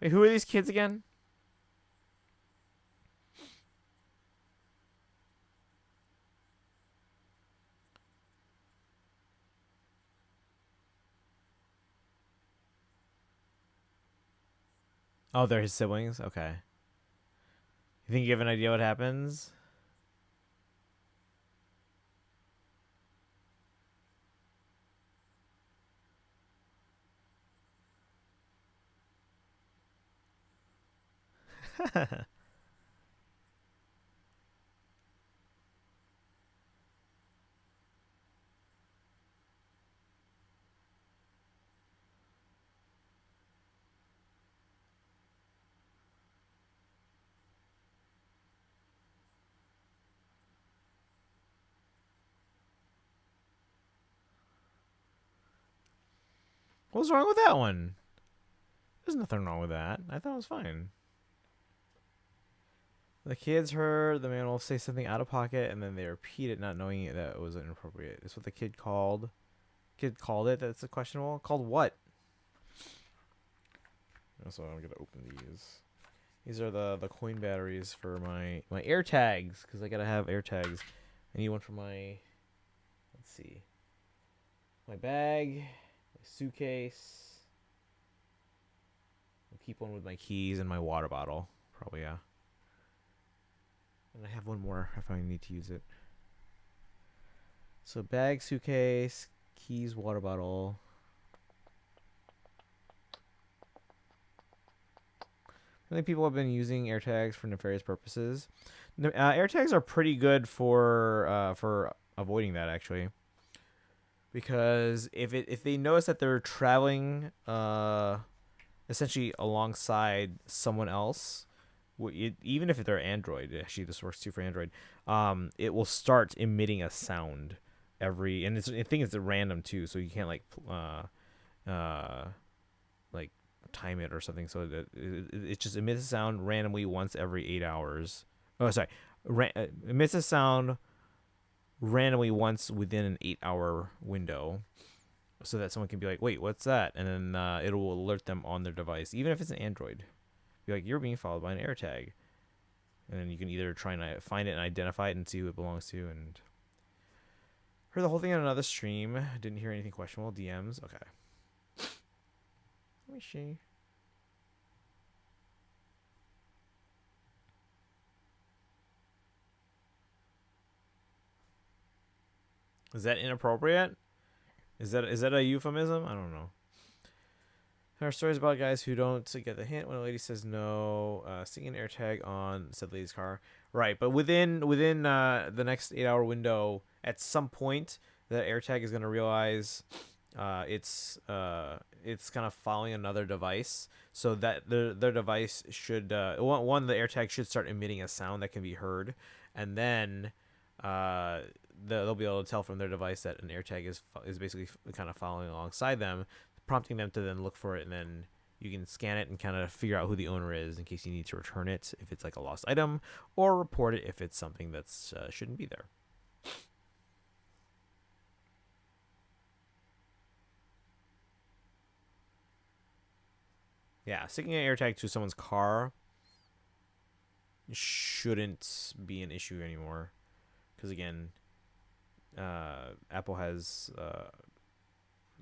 [SPEAKER 4] Wait, who are these kids again? Oh, they're his siblings? Okay. You think you have an idea what happens? What's wrong with that one? There's nothing wrong with that. I thought it was fine. The kids heard the man will say something out of pocket, and then they repeat it, not knowing that it was inappropriate. That's what the kid called. Kid called it. That's a questionable. Called what? So I'm gonna open these. These are the coin batteries for my air tags, because I gotta have air tags. I need one for my. Let's see. My bag, my suitcase. I'll keep one with my keys and my water bottle. Probably, yeah. And I have one more if I need to use it. So bag, suitcase, keys, water bottle. I think people have been using AirTags for nefarious purposes. AirTags are pretty good for avoiding that, actually. Because if they notice that they're traveling essentially alongside someone else, even if they're Android, actually this works too for Android, it will start emitting a sound every, and I think it's at random too, so you can't like time it or something. So that it just emits a sound randomly once every 8 hours. Oh, sorry, emits a sound randomly once within an 8-hour window, so that someone can be like, wait, what's that? And then it will alert them on their device, even if it's an Android. Be like, you're being followed by an AirTag. And then you can either try and find it and identify it and see who it belongs to. And heard the whole thing on another stream. Didn't hear anything questionable. DMs. Okay. Let me see. Is that inappropriate? Is that a euphemism? I don't know. There are stories about guys who don't get the hint when a lady says no. Seeing an AirTag on said lady's car. Right, but within the next 8-hour window, at some point, the AirTag is going to realize it's kind of following another device, so that their device should the AirTag should start emitting a sound that can be heard, and then they'll be able to tell from their device that an AirTag is basically kind of following alongside them, prompting them to then look for it, and then you can scan it and kind of figure out who the owner is in case you need to return it if it's like a lost item, or report it if it's something that's shouldn't be there. Yeah, sticking an AirTag to someone's car shouldn't be an issue anymore, because again, Apple has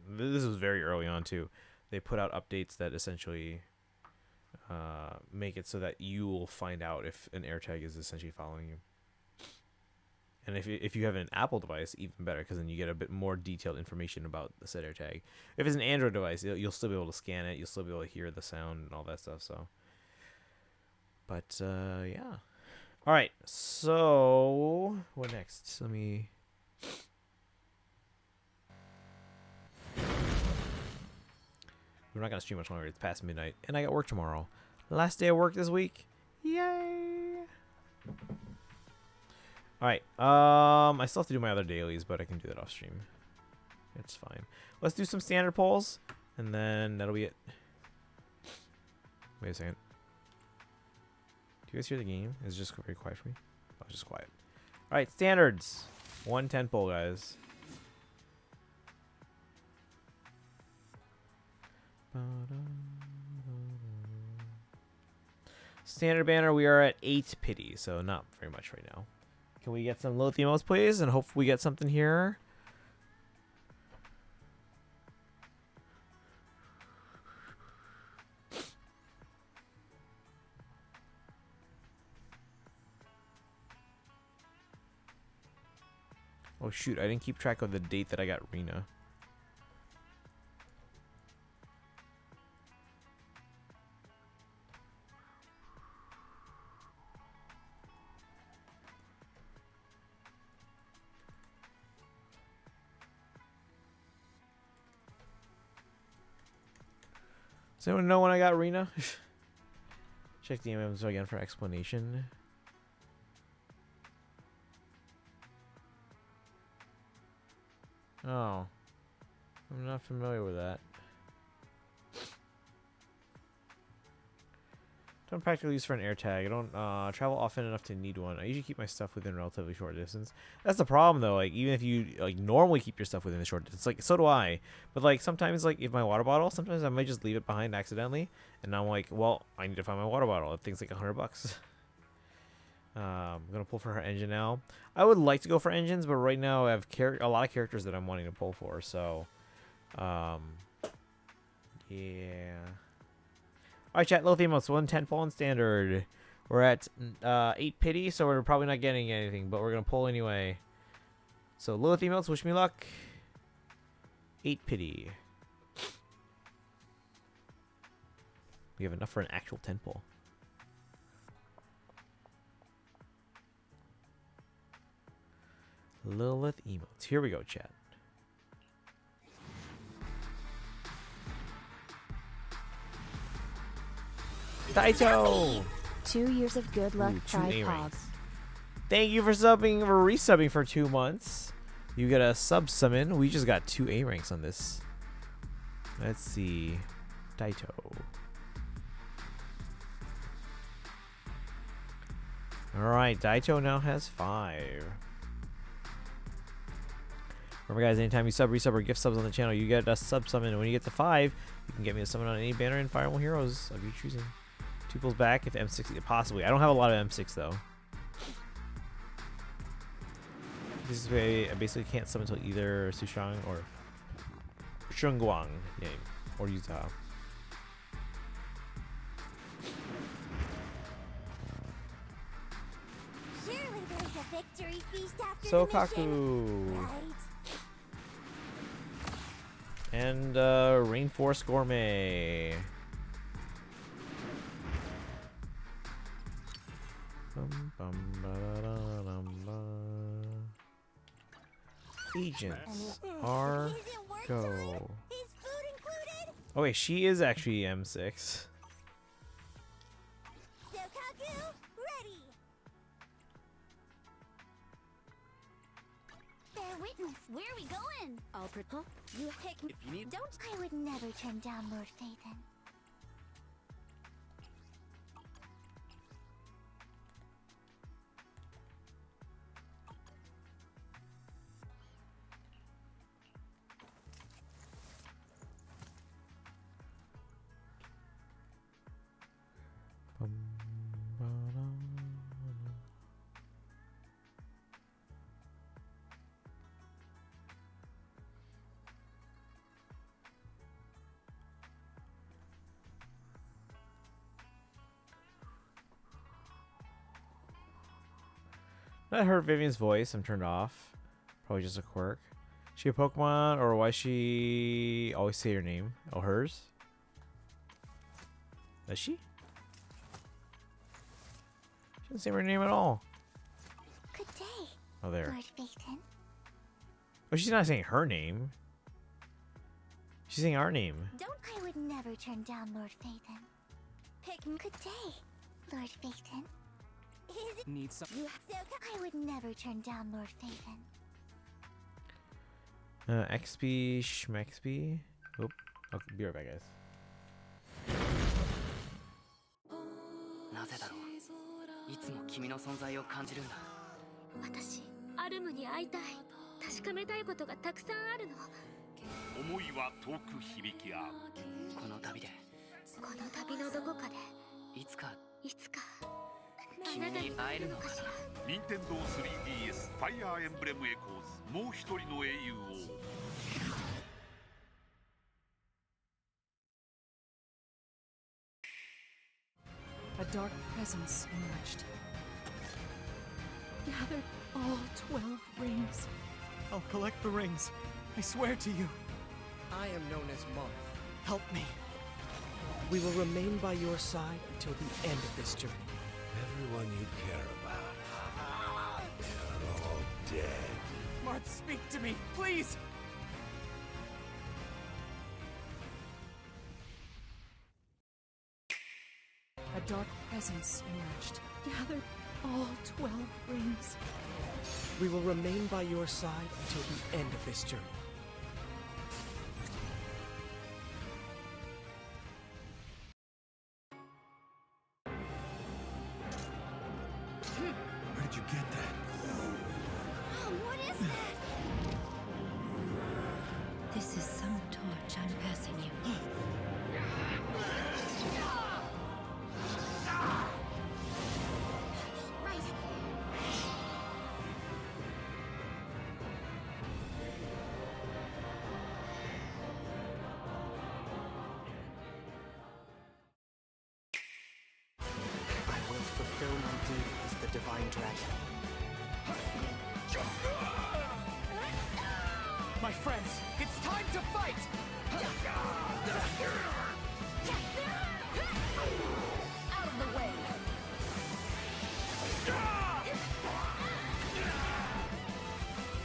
[SPEAKER 4] this was very early on too. They put out updates that essentially make it so that you will find out if an AirTag is essentially following you. And if you have an Apple device, even better, because then you get a bit more detailed information about the said AirTag. If it's an Android device, you'll still be able to scan it. You'll still be able to hear the sound and all that stuff. So, but yeah. All right. So what next? Let me. We're not gonna stream much longer. It's past midnight, and I got work tomorrow. Last day of work this week. Yay! All right. I still have to do my other dailies, but I can do that off stream. It's fine. Let's do some standard polls, and then that'll be it. Wait a second. Do you guys hear the game? It's just very quiet for me. Oh, it's just quiet. All right, standards. 110 poll, guys. Standard banner, we are at 8 pity, so not very much right now. Can we get some Lilith emotes, please? And hope we get something here. Oh shoot, I didn't keep track of the date that I got Rena. Does anyone know when I got Rena? Check the MMs again for explanation. Oh. I'm not familiar with that. Don't practically use for an AirTag. I don't travel often enough to need one. I usually keep my stuff within a relatively short distance. That's the problem though. Like even if you like normally keep your stuff within a short distance, like so do I. But like sometimes like if my water bottle, sometimes I might just leave it behind accidentally, and I'm like, well, I need to find my water bottle. That thing's like $100. I'm gonna pull for her engine now. I would like to go for engines, but right now I have a lot of characters that I'm wanting to pull for. So, yeah. All right, chat. Low emotes. 110 pull on standard. We're at 8 pity, so we're probably not getting anything, but we're gonna pull anyway. So Lilith emotes. Wish me luck. 8 pity. We have enough for an actual 10 pull. Lilith emotes. Here we go, chat. Taito!
[SPEAKER 8] 2 years of good luck,
[SPEAKER 4] Ooh, 2
[SPEAKER 8] tripod.
[SPEAKER 4] A-ranks. Thank you for resubbing for 2 months. You get a sub summon. We just got 2 A ranks on this. Let's see. Daito. Alright, Daito now has 5. Remember guys, anytime you sub, resub, or gift subs on the channel, you get a sub summon. And when you get to 5, you can get me a summon on any banner in Fire Emblem Heroes of your choosing. 2 pulls back if M6, possibly. I don't have a lot of M6 though. This is way I basically can't summon until either Sushang or Shunguang name or Yuta.
[SPEAKER 5] Surely there's a victory feast after
[SPEAKER 4] Sokaku.
[SPEAKER 5] the mission, right?
[SPEAKER 4] And Rainforest Gourmet. Agents are go. Oh wait, she is actually M6.
[SPEAKER 5] Sokaku, ready. Bear witness. Where are we going?
[SPEAKER 7] I'll prepare. You pick.
[SPEAKER 6] If you need,
[SPEAKER 5] Don't. I would never turn down Lord Phaethon.
[SPEAKER 4] I heard Vivian's voice. I'm turned off. Probably just a quirk. She a Pokemon, or why she always say her name? Oh, hers? Is she? She doesn't say her name at all.
[SPEAKER 5] Good day,
[SPEAKER 4] Oh, there.
[SPEAKER 5] Lord Phaethon.
[SPEAKER 4] Oh, she's not saying her name. She's saying our name.
[SPEAKER 5] Don't. I would never turn down Lord Phaethon. Pick. Good day, Lord Phaethon. Is it
[SPEAKER 6] need some.
[SPEAKER 5] you? I would never turn down Lord Phaethon.
[SPEAKER 4] XP, Schmexp. Oop. I'll be right back, guys.
[SPEAKER 8] なぜだろう。いつも君の存在を感じるんだ。
[SPEAKER 7] 私、アルムに会いたい。確かめたいことがたくさんあるの。
[SPEAKER 1] 思いは遠く響き合う。
[SPEAKER 8] この旅で、
[SPEAKER 7] この旅のどこかで、
[SPEAKER 8] いつか
[SPEAKER 7] いつか。
[SPEAKER 8] 君に会えるのかな。
[SPEAKER 1] 任天堂 3DS ファイアーエンブレムエコーズもう一人の英雄を。
[SPEAKER 9] A dark presence emerged. Gather all 12 rings.
[SPEAKER 6] I'll collect the rings. I swear to you.
[SPEAKER 10] I am known as Marth.
[SPEAKER 6] Help me.
[SPEAKER 10] We will remain by your side until the end of this journey.
[SPEAKER 6] Everyone you care about, they're all dead. Marth, speak to me, please.
[SPEAKER 9] A dark presence emerged. Gather all 12 rings.
[SPEAKER 10] We will remain by your side until the end of this journey.
[SPEAKER 6] Where did you get that?
[SPEAKER 5] What is that?
[SPEAKER 7] This is some torch I'm passing you.
[SPEAKER 5] Right.
[SPEAKER 10] I will fulfill my duty as the Divine Dragon.
[SPEAKER 6] My friends, it's time to fight!
[SPEAKER 5] Out of the way.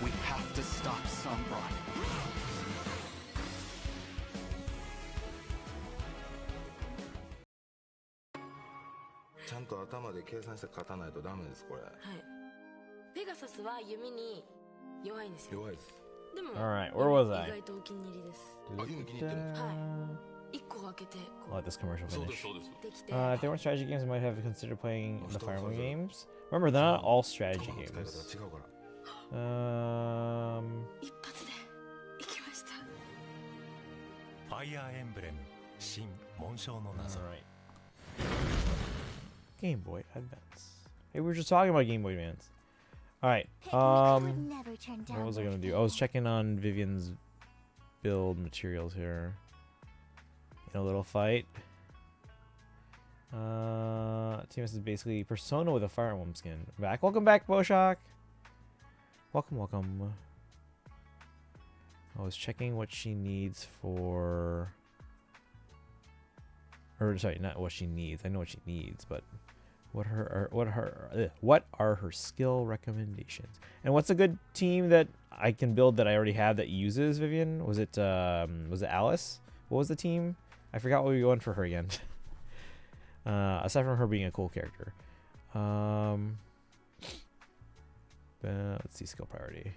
[SPEAKER 6] We have to stop Sombron. 弱いんですよ。
[SPEAKER 11] 弱いです。
[SPEAKER 6] でも
[SPEAKER 4] Alright, where was I?
[SPEAKER 6] 意外とお気に入りです。
[SPEAKER 11] あ、今気に入ってる。
[SPEAKER 6] 1個開けて
[SPEAKER 4] I'll let this commercial
[SPEAKER 11] そうです
[SPEAKER 4] finish.
[SPEAKER 11] そうです。
[SPEAKER 6] できて
[SPEAKER 4] If they weren't strategy games, I might have considered playing the Fire Emblem games. Remember, they're not all strategy
[SPEAKER 11] 頭の使い方が
[SPEAKER 4] games.
[SPEAKER 11] 違うから。
[SPEAKER 6] 一発で行きました。
[SPEAKER 12] ファイアーエンブレム新紋章の謎。
[SPEAKER 4] Alright. Game Boy Advance. Hey, we were just talking about Game Boy Advance. Alright. What was I gonna do? I was checking on Vivian's build materials here. In a little fight. TMS is basically Persona with a Fire Emblem skin. Back. Welcome back, Boshak. Welcome, welcome. I was checking what she needs for... Or, sorry, not what she needs. I know what she needs, but... What are her skill recommendations? And what's a good team that I can build that I already have that uses Vivian? Was it Alice? What was the team? I forgot what we went for her again. Aside from her being a cool character. Let's see, skill priority.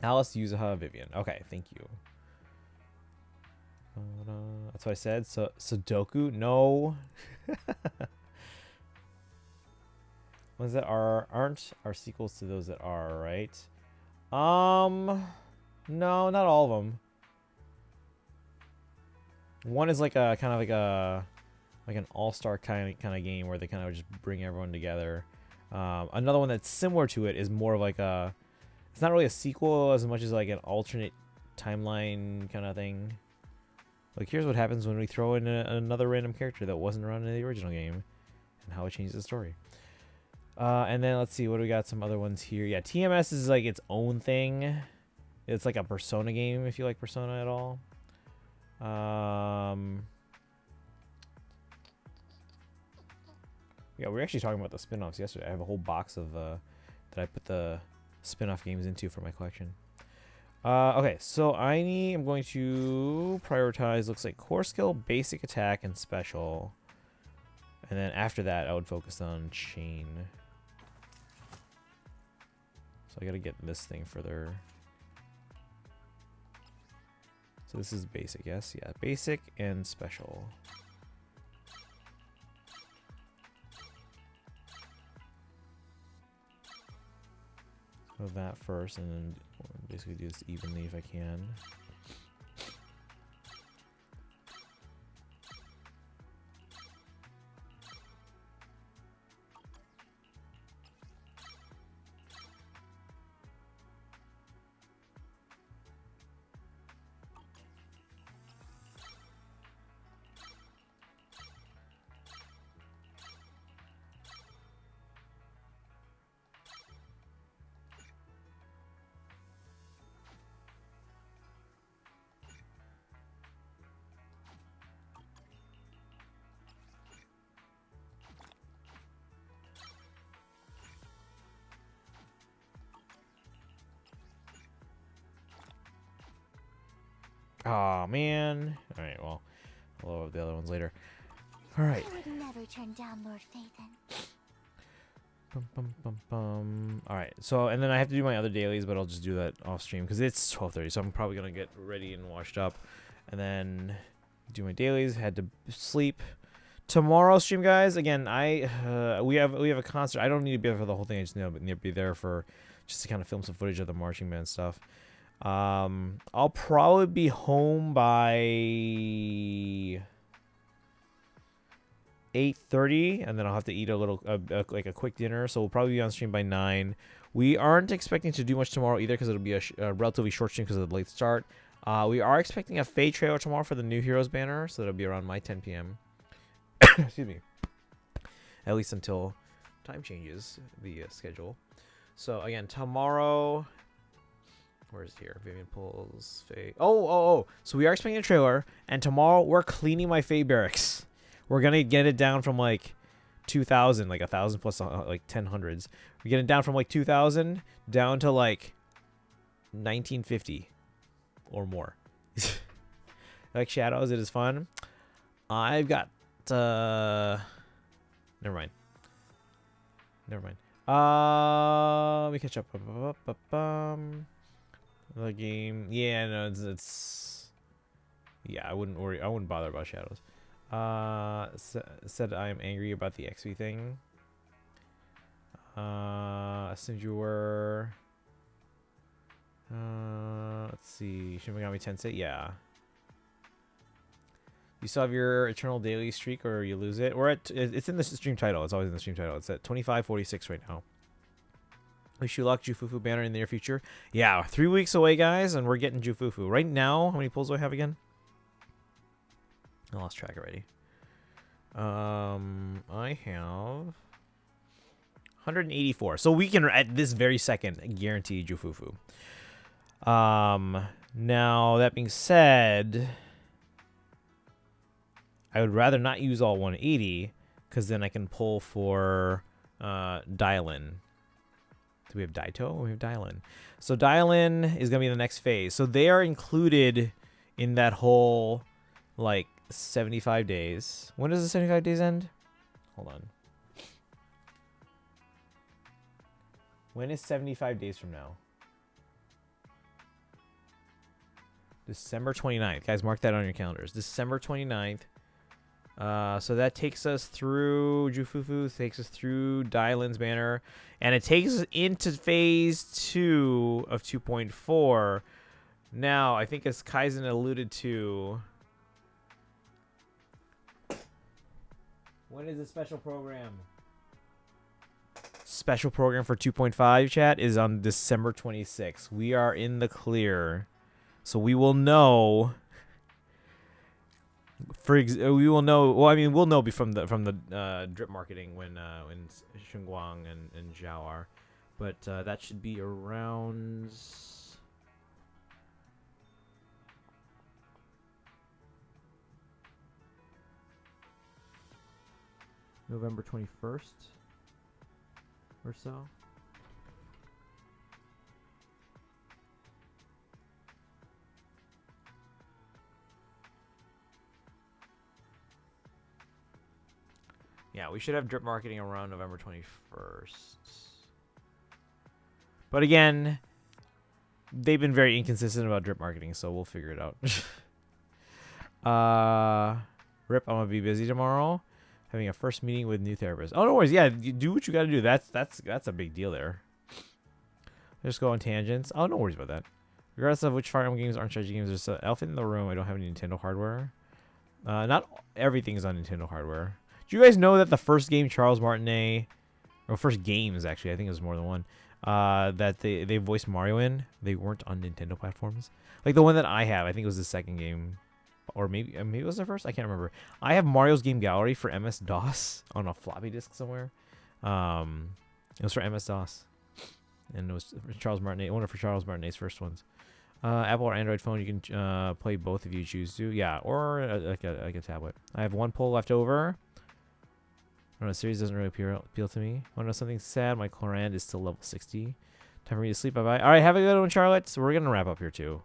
[SPEAKER 4] Alice, Yuzaha, Vivian. Okay, thank you. That's what I said. So Sudoku, no. Ones that aren't are sequels to those that are, right? No, not all of them. One is like a kind of like an all-star kind of game where they kind of just bring everyone together. Another one that's similar to it is more of like a, it's not really a sequel as much as like an alternate timeline kind of thing. Like, here's what happens when we throw in another random character that wasn't around in the original game, and how it changes the story. And then let's see, what do we got? Some other ones here. Yeah, TMS is like its own thing. It's like a Persona game if you like Persona at all. Yeah, we were actually talking about the spin-offs yesterday. I have a whole box of that I put the spin-off games into for my collection. Okay, so I'm going to prioritize, looks like core skill, basic attack, and special. And then after that, I would focus on chain. So I gotta get this thing further. So this is basic, yes? Yeah, basic and special. So that first, and then basically do this evenly if I can. Oh man. Alright, well, I'll load up the other ones later. Alright. Alright, so and then I have to do my other dailies, but I'll just do that off stream because it's 12:30, so I'm probably gonna get ready and washed up and then do my dailies. Had to sleep. Tomorrow stream, guys, again, we have a concert. I don't need to be there for the whole thing, I just need to be there for just to kind of film some footage of the marching band stuff. I'll probably be home by 8:30, and then I'll have to eat a little, like a quick dinner. So we'll probably be on stream by 9. We aren't expecting to do much tomorrow either because it'll be a relatively short stream because of the late start. We are expecting a Faye trailer tomorrow for the New Heroes banner, so that'll be around my 10 p.m. Excuse me. At least until time changes the schedule. So again, tomorrow. Where's here? Vivian pulls Faye. Oh. So we are expecting a trailer, and tomorrow we're cleaning my Faye barracks. We're gonna get it down from like 2,000, like 1,000 plus like 1000s. We're getting it down from like 2,000 down to like 1950 or more. Like Shadows, it is fun. I've got never mind. Let me catch up. The game. Yeah, no, it's yeah, I wouldn't worry. I wouldn't bother about shadows. Said I am angry about the XP thing. Assumed you were. Let's see. Shin Megami Tensei. Yeah. You still have your Eternal Daily streak, or you lose it. We're at. It's in the stream title. It's always in the stream title. It's at 25:46 right now. Wish you luck, Jufufu banner in the near future. Yeah, 3 weeks away, guys, and we're getting Jufufu right now. How many pulls do I have again? I lost track already. I have 184. So we can, at this very second, guarantee Jufufu. Now that being said, I would rather not use all 180 because then I can pull for Dial-In. Do we have Daito? We have Dial-In. So Dial-In is going to be the next phase. So they are included in that whole, like, 75 days. When does the 75 days end? Hold on. When is 75 days from now? December 29th. Guys, mark that on your calendars. December 29th. So that takes us through Jufufu, takes us through Dylan's banner, and it takes us into phase 2 of 2.4. Now, I think as Kaizen alluded to, when is the special program? Special program for 2.5, chat, is on December 26th. We are in the clear. So we will know. We will know. Well, I mean, we'll know from the drip marketing when Xinguang and Zhao are, but that should be around November 21st or so. Yeah, we should have drip marketing around November 21st. But again, they've been very inconsistent about drip marketing, so we'll figure it out. Rip, I'm gonna be busy tomorrow, having a first meeting with new therapists. Oh, no worries. Yeah, you do what you gotta do. That's a big deal there. Just go on tangents. Oh, no worries about that. Regardless of which Fire Emblem games aren't strategy games, there's an elephant in the room. I don't have any Nintendo hardware. Not everything is on Nintendo hardware. Do you guys know that the first game Charles Martinet, or first games actually, I think it was more than one, that they voiced Mario in, they weren't on Nintendo platforms. Like the one that I have, I think it was the second game, or maybe it was the first. I can't remember. I have Mario's Game Gallery for MS-DOS on a floppy disk somewhere. It was for MS-DOS, and it was Charles Martinet, one of Charles Martinet's first ones. Apple or Android phone, you can play both if you choose to. Yeah, or like a tablet. I have one pull left over. I don't know, the series doesn't really appeal to me. Want to know something sad? My Chlorand is still level 60. Time for me to sleep. Bye-bye. All right, have a good one, Charlotte. So we're going to wrap up here, too.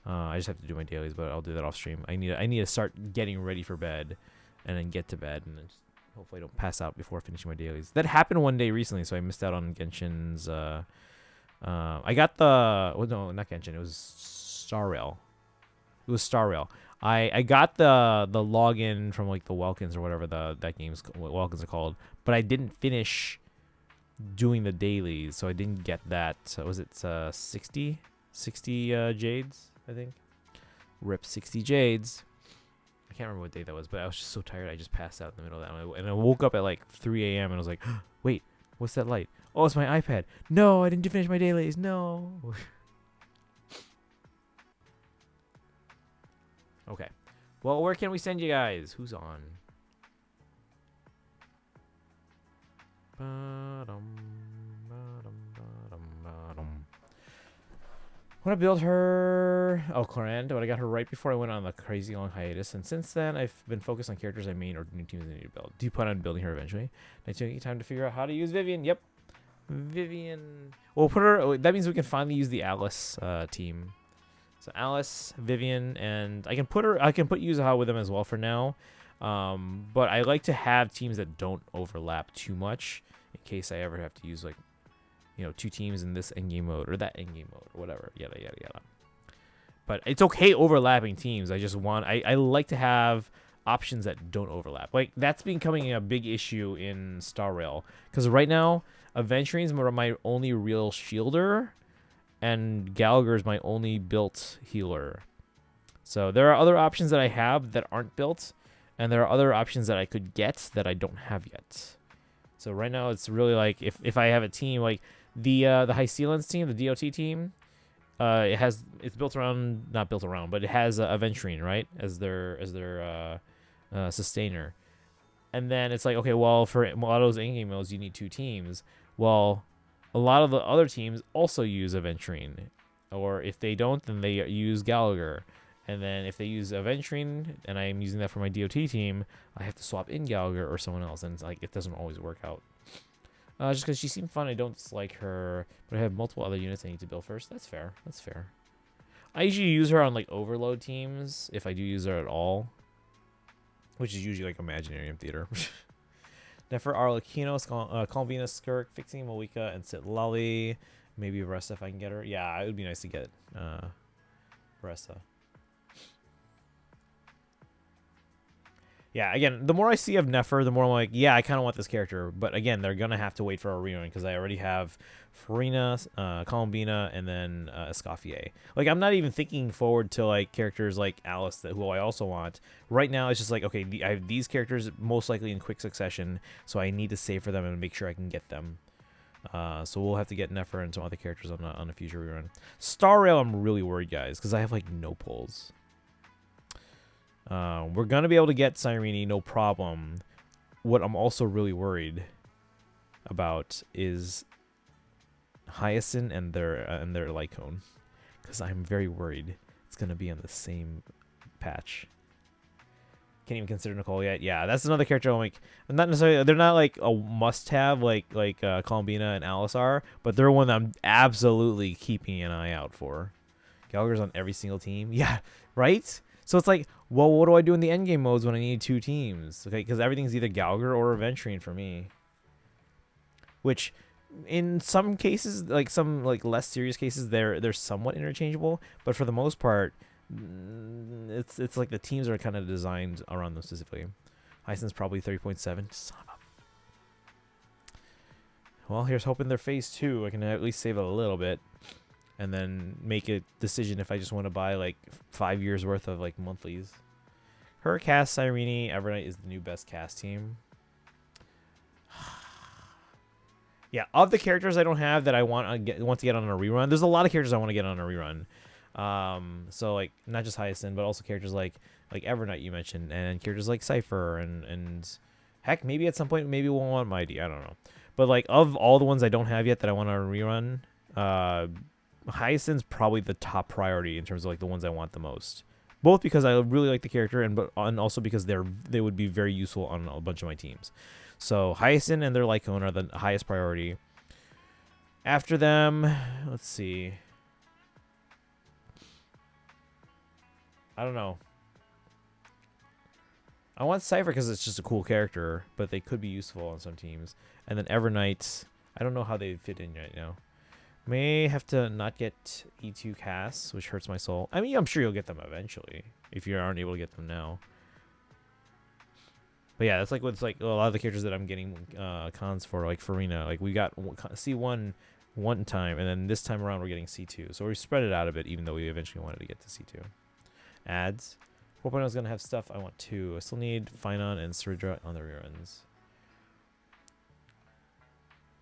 [SPEAKER 4] I just have to do my dailies, but I'll do that off stream. I need to start getting ready for bed and then get to bed. And then just hopefully I don't pass out before finishing my dailies. That happened one day recently, so I missed out on Genshin's... I got the... Well, no, not Genshin. It was Star Rail. It was Star Rail. I got the login from like the Welkins or whatever that game's what Welkins are called, but I didn't finish doing the dailies, so I didn't get that. Was it 60 jades? I think. Rip 60 jades. I can't remember what day that was, but I was just so tired I just passed out in the middle of that, and I woke up at like 3 a.m. and I was like, wait, what's that light? Oh, it's my iPad. No, I didn't finish my dailies. No. Okay. Well, where can we send you guys? Who's on? I want to build her... Oh, Chlorand. But I got her right before I went on the crazy long hiatus. And since then, I've been focused on characters I main or new teams I need to build. Do you plan on building her eventually? Now, taking time to figure out how to use Vivian. Yep. Vivian. We'll put her... That means we can finally use the Alice team. So Alice, Vivian, and I can put Yuzaha with them as well for now. But I like to have teams that don't overlap too much in case I ever have to use like you know, 2 teams in this endgame mode or that endgame mode or whatever, yada yada yada. But it's okay overlapping teams. I just want I like to have options that don't overlap. Like that's becoming a big issue in Star Rail because right now Aventurines are my only real shielder, and Gallagher is my only built healer. So there are other options that I have that aren't built, and there are other options that I could get that I don't have yet. So right now it's really like if I have a team like the High Sealants team, the DOT team, it's built around, not built around, but it has Aventurine, right, as their sustainer. And then it's like, okay, well, for a lot of those in-game modes, you need 2 teams. Well, a lot of the other teams also use Aventurine. Or if they don't, then they use Gallagher. And then if they use Aventurine, and I'm using that for my DOT team, I have to swap in Gallagher or someone else. And it's like, it doesn't always work out. Just because she seemed fun, I don't dislike her. But I have multiple other units I need to build first. That's fair. That's fair. I usually use her on, like, overload teams, if I do use her at all. Which is usually like Imaginarium Theater. Nefer Arlecchino, Calvina Skirk, Fixing Malika, and Sit Lolly. Maybe Ressa if I can get her. Yeah, it would be nice to get Ressa. Yeah, again, the more I see of Nefer, the more I'm like, yeah, I kind of want this character. But again, they're going to have to wait for a rerun because I already have Farina, Columbina, and then Escoffier. Like, I'm not even thinking forward to, like, characters like Alice, who I also want. Right now, it's just like, okay, I have these characters most likely in quick succession, so I need to save for them and make sure I can get them. So we'll have to get Nefer and some other characters on a future rerun. Star Rail, I'm really worried, guys, because I have, like, no pulls. We're going to be able to get Cyrene, no problem. What I'm also really worried about is Hyacinth and their Lycone, because I'm very worried it's going to be on the same patch. Can't even consider Nicole yet. Yeah, that's another character I'm like, not necessarily, they're not like a must-have like Columbina and Alice are, but they're one that I'm absolutely keeping an eye out for. Gallagher's on every single team. Yeah, right? So it's like, well, what do I do in the endgame modes when I need 2 teams? Okay, because everything's either Gallagher or Aventurine for me. Which, in some cases, like some like less serious cases, they're somewhat interchangeable. But for the most part, it's like the teams are kind of designed around them specifically. Hyacinth's probably 30.7. Son of a... Well, here's hoping they're phase 2. I can at least save a little bit. And then make a decision if I just want to buy like 5 years worth of like monthlies. Her cast Cyrene Evernight is the new best cast team. Yeah, of the characters I don't have that I want to get on a rerun, there's a lot of characters I want to get on a rerun. So like not just Hyacinth, but also characters like Evernight you mentioned, and characters like Cypher, and heck, maybe at some point maybe we'll want Mighty. I don't know, but like of all the ones I don't have yet that I want to rerun, Hyacinth's probably the top priority in terms of like the ones I want the most. Both because I really like the character and also because they would be very useful on a bunch of my teams. So Hyacinth and their Lycone are the highest priority. After them, let's see. I don't know. I want Cypher because it's just a cool character, but they could be useful on some teams. And then Evernight, I don't know how they fit in right now. May have to not get E2 casts, which hurts my soul. I mean, I'm sure you'll get them eventually if you aren't able to get them now. But yeah, that's like what's like a lot of the characters that I'm getting cons for, like Farina. Like we got C1 one time, and then this time around we're getting C2. So we spread it out a bit, even though we eventually wanted to get to C2. Ads. 4.0 is gonna have stuff I want too. I still need Finon and Suridra on the reruns.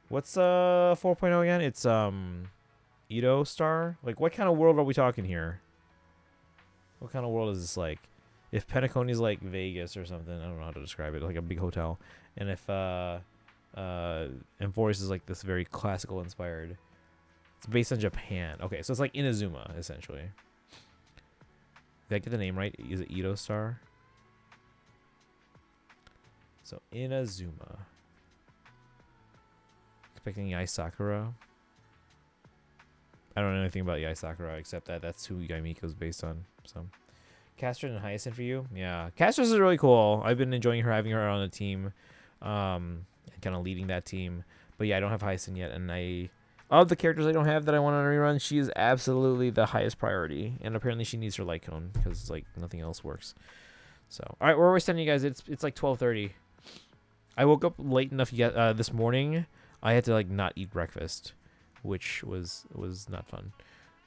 [SPEAKER 4] What's 4.0 again? It's Edo Star. Like, what kind of world are we talking here? What kind of world is this like? If Penacony's like Vegas or something, I don't know how to describe it. Like a big hotel, and if Emphorus is like this very classical inspired. It's based on Japan. Okay, so it's like Inazuma essentially. Did I get the name right? Is it Edo Star? So Inazuma. Expecting Yai Sakura. I don't know anything about Yai Sakura except that that's who Yaimiko's based on. So, Castret and Hyacinth for you? Yeah, Castret is really cool. I've been enjoying having her on the team, and kind of leading that team. But yeah, I don't have Hyacinth yet, and I Of the characters I don't have that I want to rerun, she is absolutely the highest priority, and apparently she needs her light cone because like nothing else works. So, all right, where are we sending you guys? It's like 12:30. I woke up late enough yet this morning. I had to like not eat breakfast, which was not fun.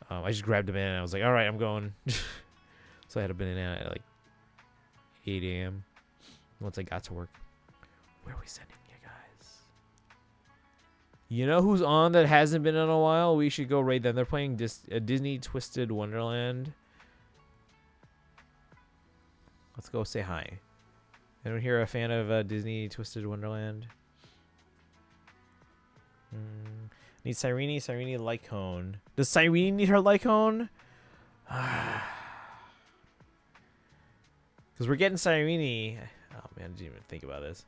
[SPEAKER 4] I just grabbed a banana. And I was like, all right, I'm going. So I had a banana at like 8 a.m. once I got to work. Where are we sending you guys? You know who's on that hasn't been in a while? We should go raid them. They're playing Disney Twisted Wonderland. Let's go say hi. Anyone here a fan of Disney Twisted Wonderland? Need Cyrene. Cyrene Lycone. Does Cyrene need her Lycone? Because we're getting Cyrene. Oh man, I didn't even think about this.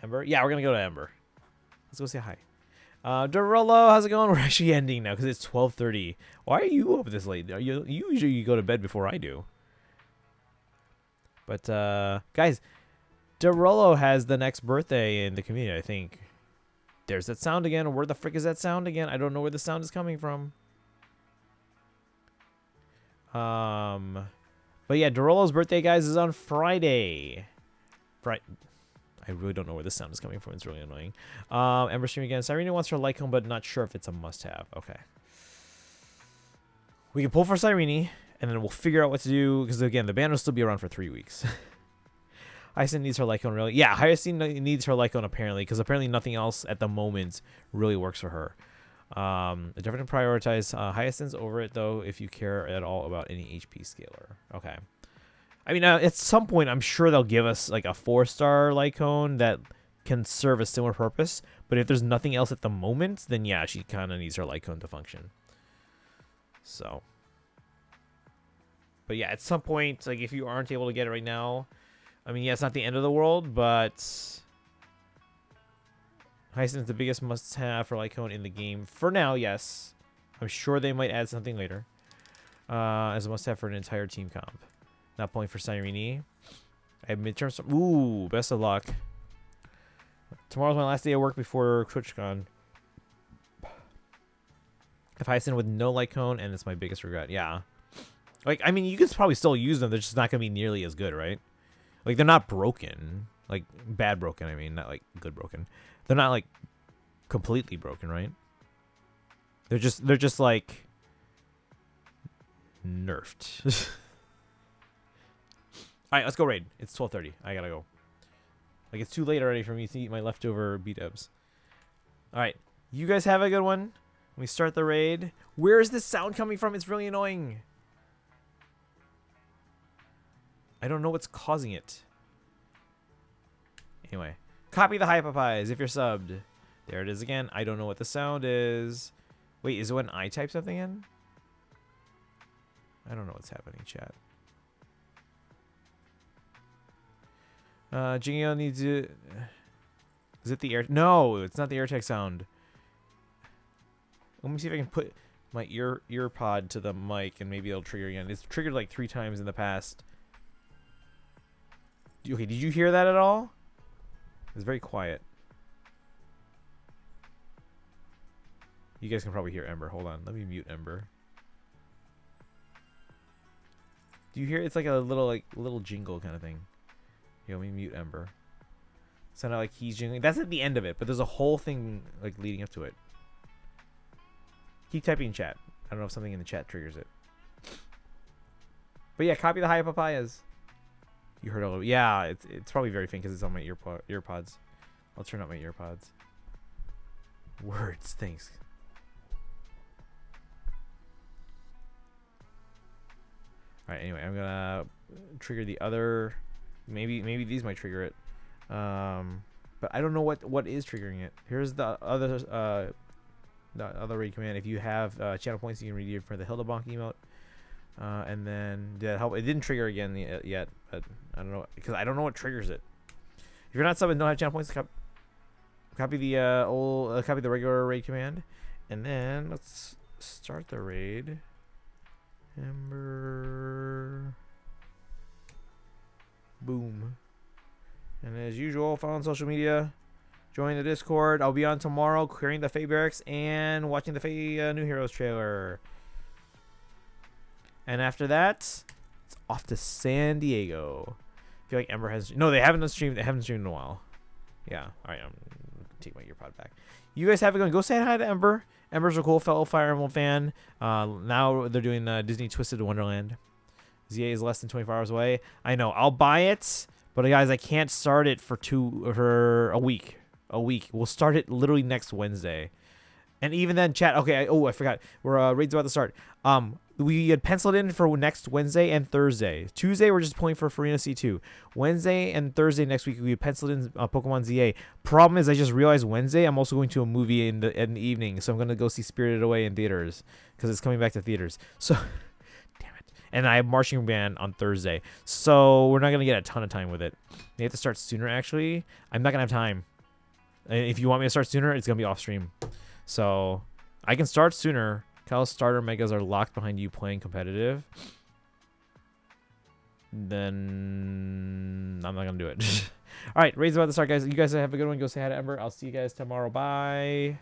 [SPEAKER 4] Ember? Yeah, we're gonna go to Ember. Let's go say hi. Dorolo, how's it going? We're actually ending now because it's 12:30. Why are you up this late? You usually go to bed before I do. But guys, Dorolo has the next birthday in the community, I think. There's that sound again. Where the frick is that sound again? I don't know where the sound is coming from. But yeah, Dorolo's birthday, guys, is on Friday. I really don't know where this sound is coming from. It's really annoying. Ember stream again. Cyrene wants her Lycone, but not sure if it's a must-have. Okay. We can pull for Cyrene, and then we'll figure out what to do. Because, again, the band will still be around for 3 weeks. Hyacinth needs her Lycone, really. Yeah, Hyacinth needs her Lycone, apparently. Because apparently nothing else at the moment really works for her. Definitely prioritize Hyacinth's over it, though, if you care at all about any HP scaler. Okay. I mean, at some point, I'm sure they'll give us like a 4-star Lycone that can serve a similar purpose. But if there's nothing else at the moment, then yeah, she kind of needs her Lycone to function. So. But yeah, at some point, like if you aren't able to get it right now, I mean, yeah, it's not the end of the world, but Hyacinth is the biggest must-have for Lycone in the game. For now, yes. I'm sure they might add something later. As a must-have for an entire team comp. Not pulling for Cyrene. I have midterms. Ooh, best of luck. Tomorrow's my last day of work before TwitchCon. If Hyacinth with no Lycone, and it's my biggest regret. Yeah. Like, I mean, you can probably still use them. They're just not going to be nearly as good, right? Like, they're not broken. Like, bad broken, I mean. Not, like, good broken. They're not, like, completely broken, right? They're just like, nerfed. All right, let's go raid. It's 12:30. I gotta go. Like, it's too late already for me to eat my leftover B-dubs. All right, you guys have a good one. We start the raid. Where is this sound coming from? It's really annoying. I don't know what's causing it. Anyway, copy the Hypopeyes if you're subbed. There it is again. I don't know what the sound is. Wait, is it when I type something in? I don't know what's happening, chat. Jingyo needs to... Is it the air... No, it's not the AirTag sound. Let me see if I can put my ear pod to the mic and maybe it'll trigger again. It's triggered like 3 times in the past. Okay, did you hear that at all? It's very quiet. You guys can probably hear Ember. Hold on. Let me mute Ember. Do you hear? It's like a little jingle kind of thing. Here, let me mute Ember. Sound like he's jingling. That's at the end of it, but there's a whole thing like leading up to it. Keep typing in chat. I don't know if something in the chat triggers it. But yeah, copy the Hypopeyes. You heard a little. Yeah, it's probably very faint because it's on my earpods. I'll turn up my earpods. Words, thanks. All right. Anyway, I'm gonna trigger the other. Maybe these might trigger it. But I don't know what is triggering it. Here's the other raid command. If you have channel points, you can redeem for the Hildebonk emote. And then did that help? It didn't trigger again yet, but I don't know because I don't know what triggers it. If you're not subbed and don't have channel points, copy the regular raid command, and then let's start the raid. Ember. Boom. And as usual, follow on social media. Join the Discord. I'll be on tomorrow, clearing the Fae Barracks and watching the Fae New Heroes trailer. And after that, it's off to San Diego. I feel like Ember has... No, they haven't streamed. They haven't streamed in a while. Yeah. All right, I'm going to take my earpod back. You guys have it going. Go say hi to Ember. Ember's a cool fellow Fire Emblem fan. Now they're doing Disney Twisted Wonderland. ZA is less than 24 hours away. I know. I'll buy it, but guys, I can't start it for a week. A week. We'll start it literally next Wednesday. And even then, chat. Okay. I forgot. We're raid's about to start. We had penciled in for next Wednesday and Thursday. Tuesday, we're just pulling for Farina C2. Wednesday and Thursday next week, we had penciled in Pokemon ZA. Problem is, I just realized Wednesday, I'm also going to a movie in the evening. So I'm going to go see Spirited Away in theaters because it's coming back to theaters. So, damn it. And I have Marching Band on Thursday. So we're not going to get a ton of time with it. They have to start sooner, actually. I'm not going to have time. If you want me to start sooner, it's going to be off stream. So I can start sooner. Cal's starter megas are locked behind you playing competitive. Then I'm not going to do it. All right, raid's about to start, guys. You guys have a good one. Go say hi to Ember. I'll see you guys tomorrow. Bye.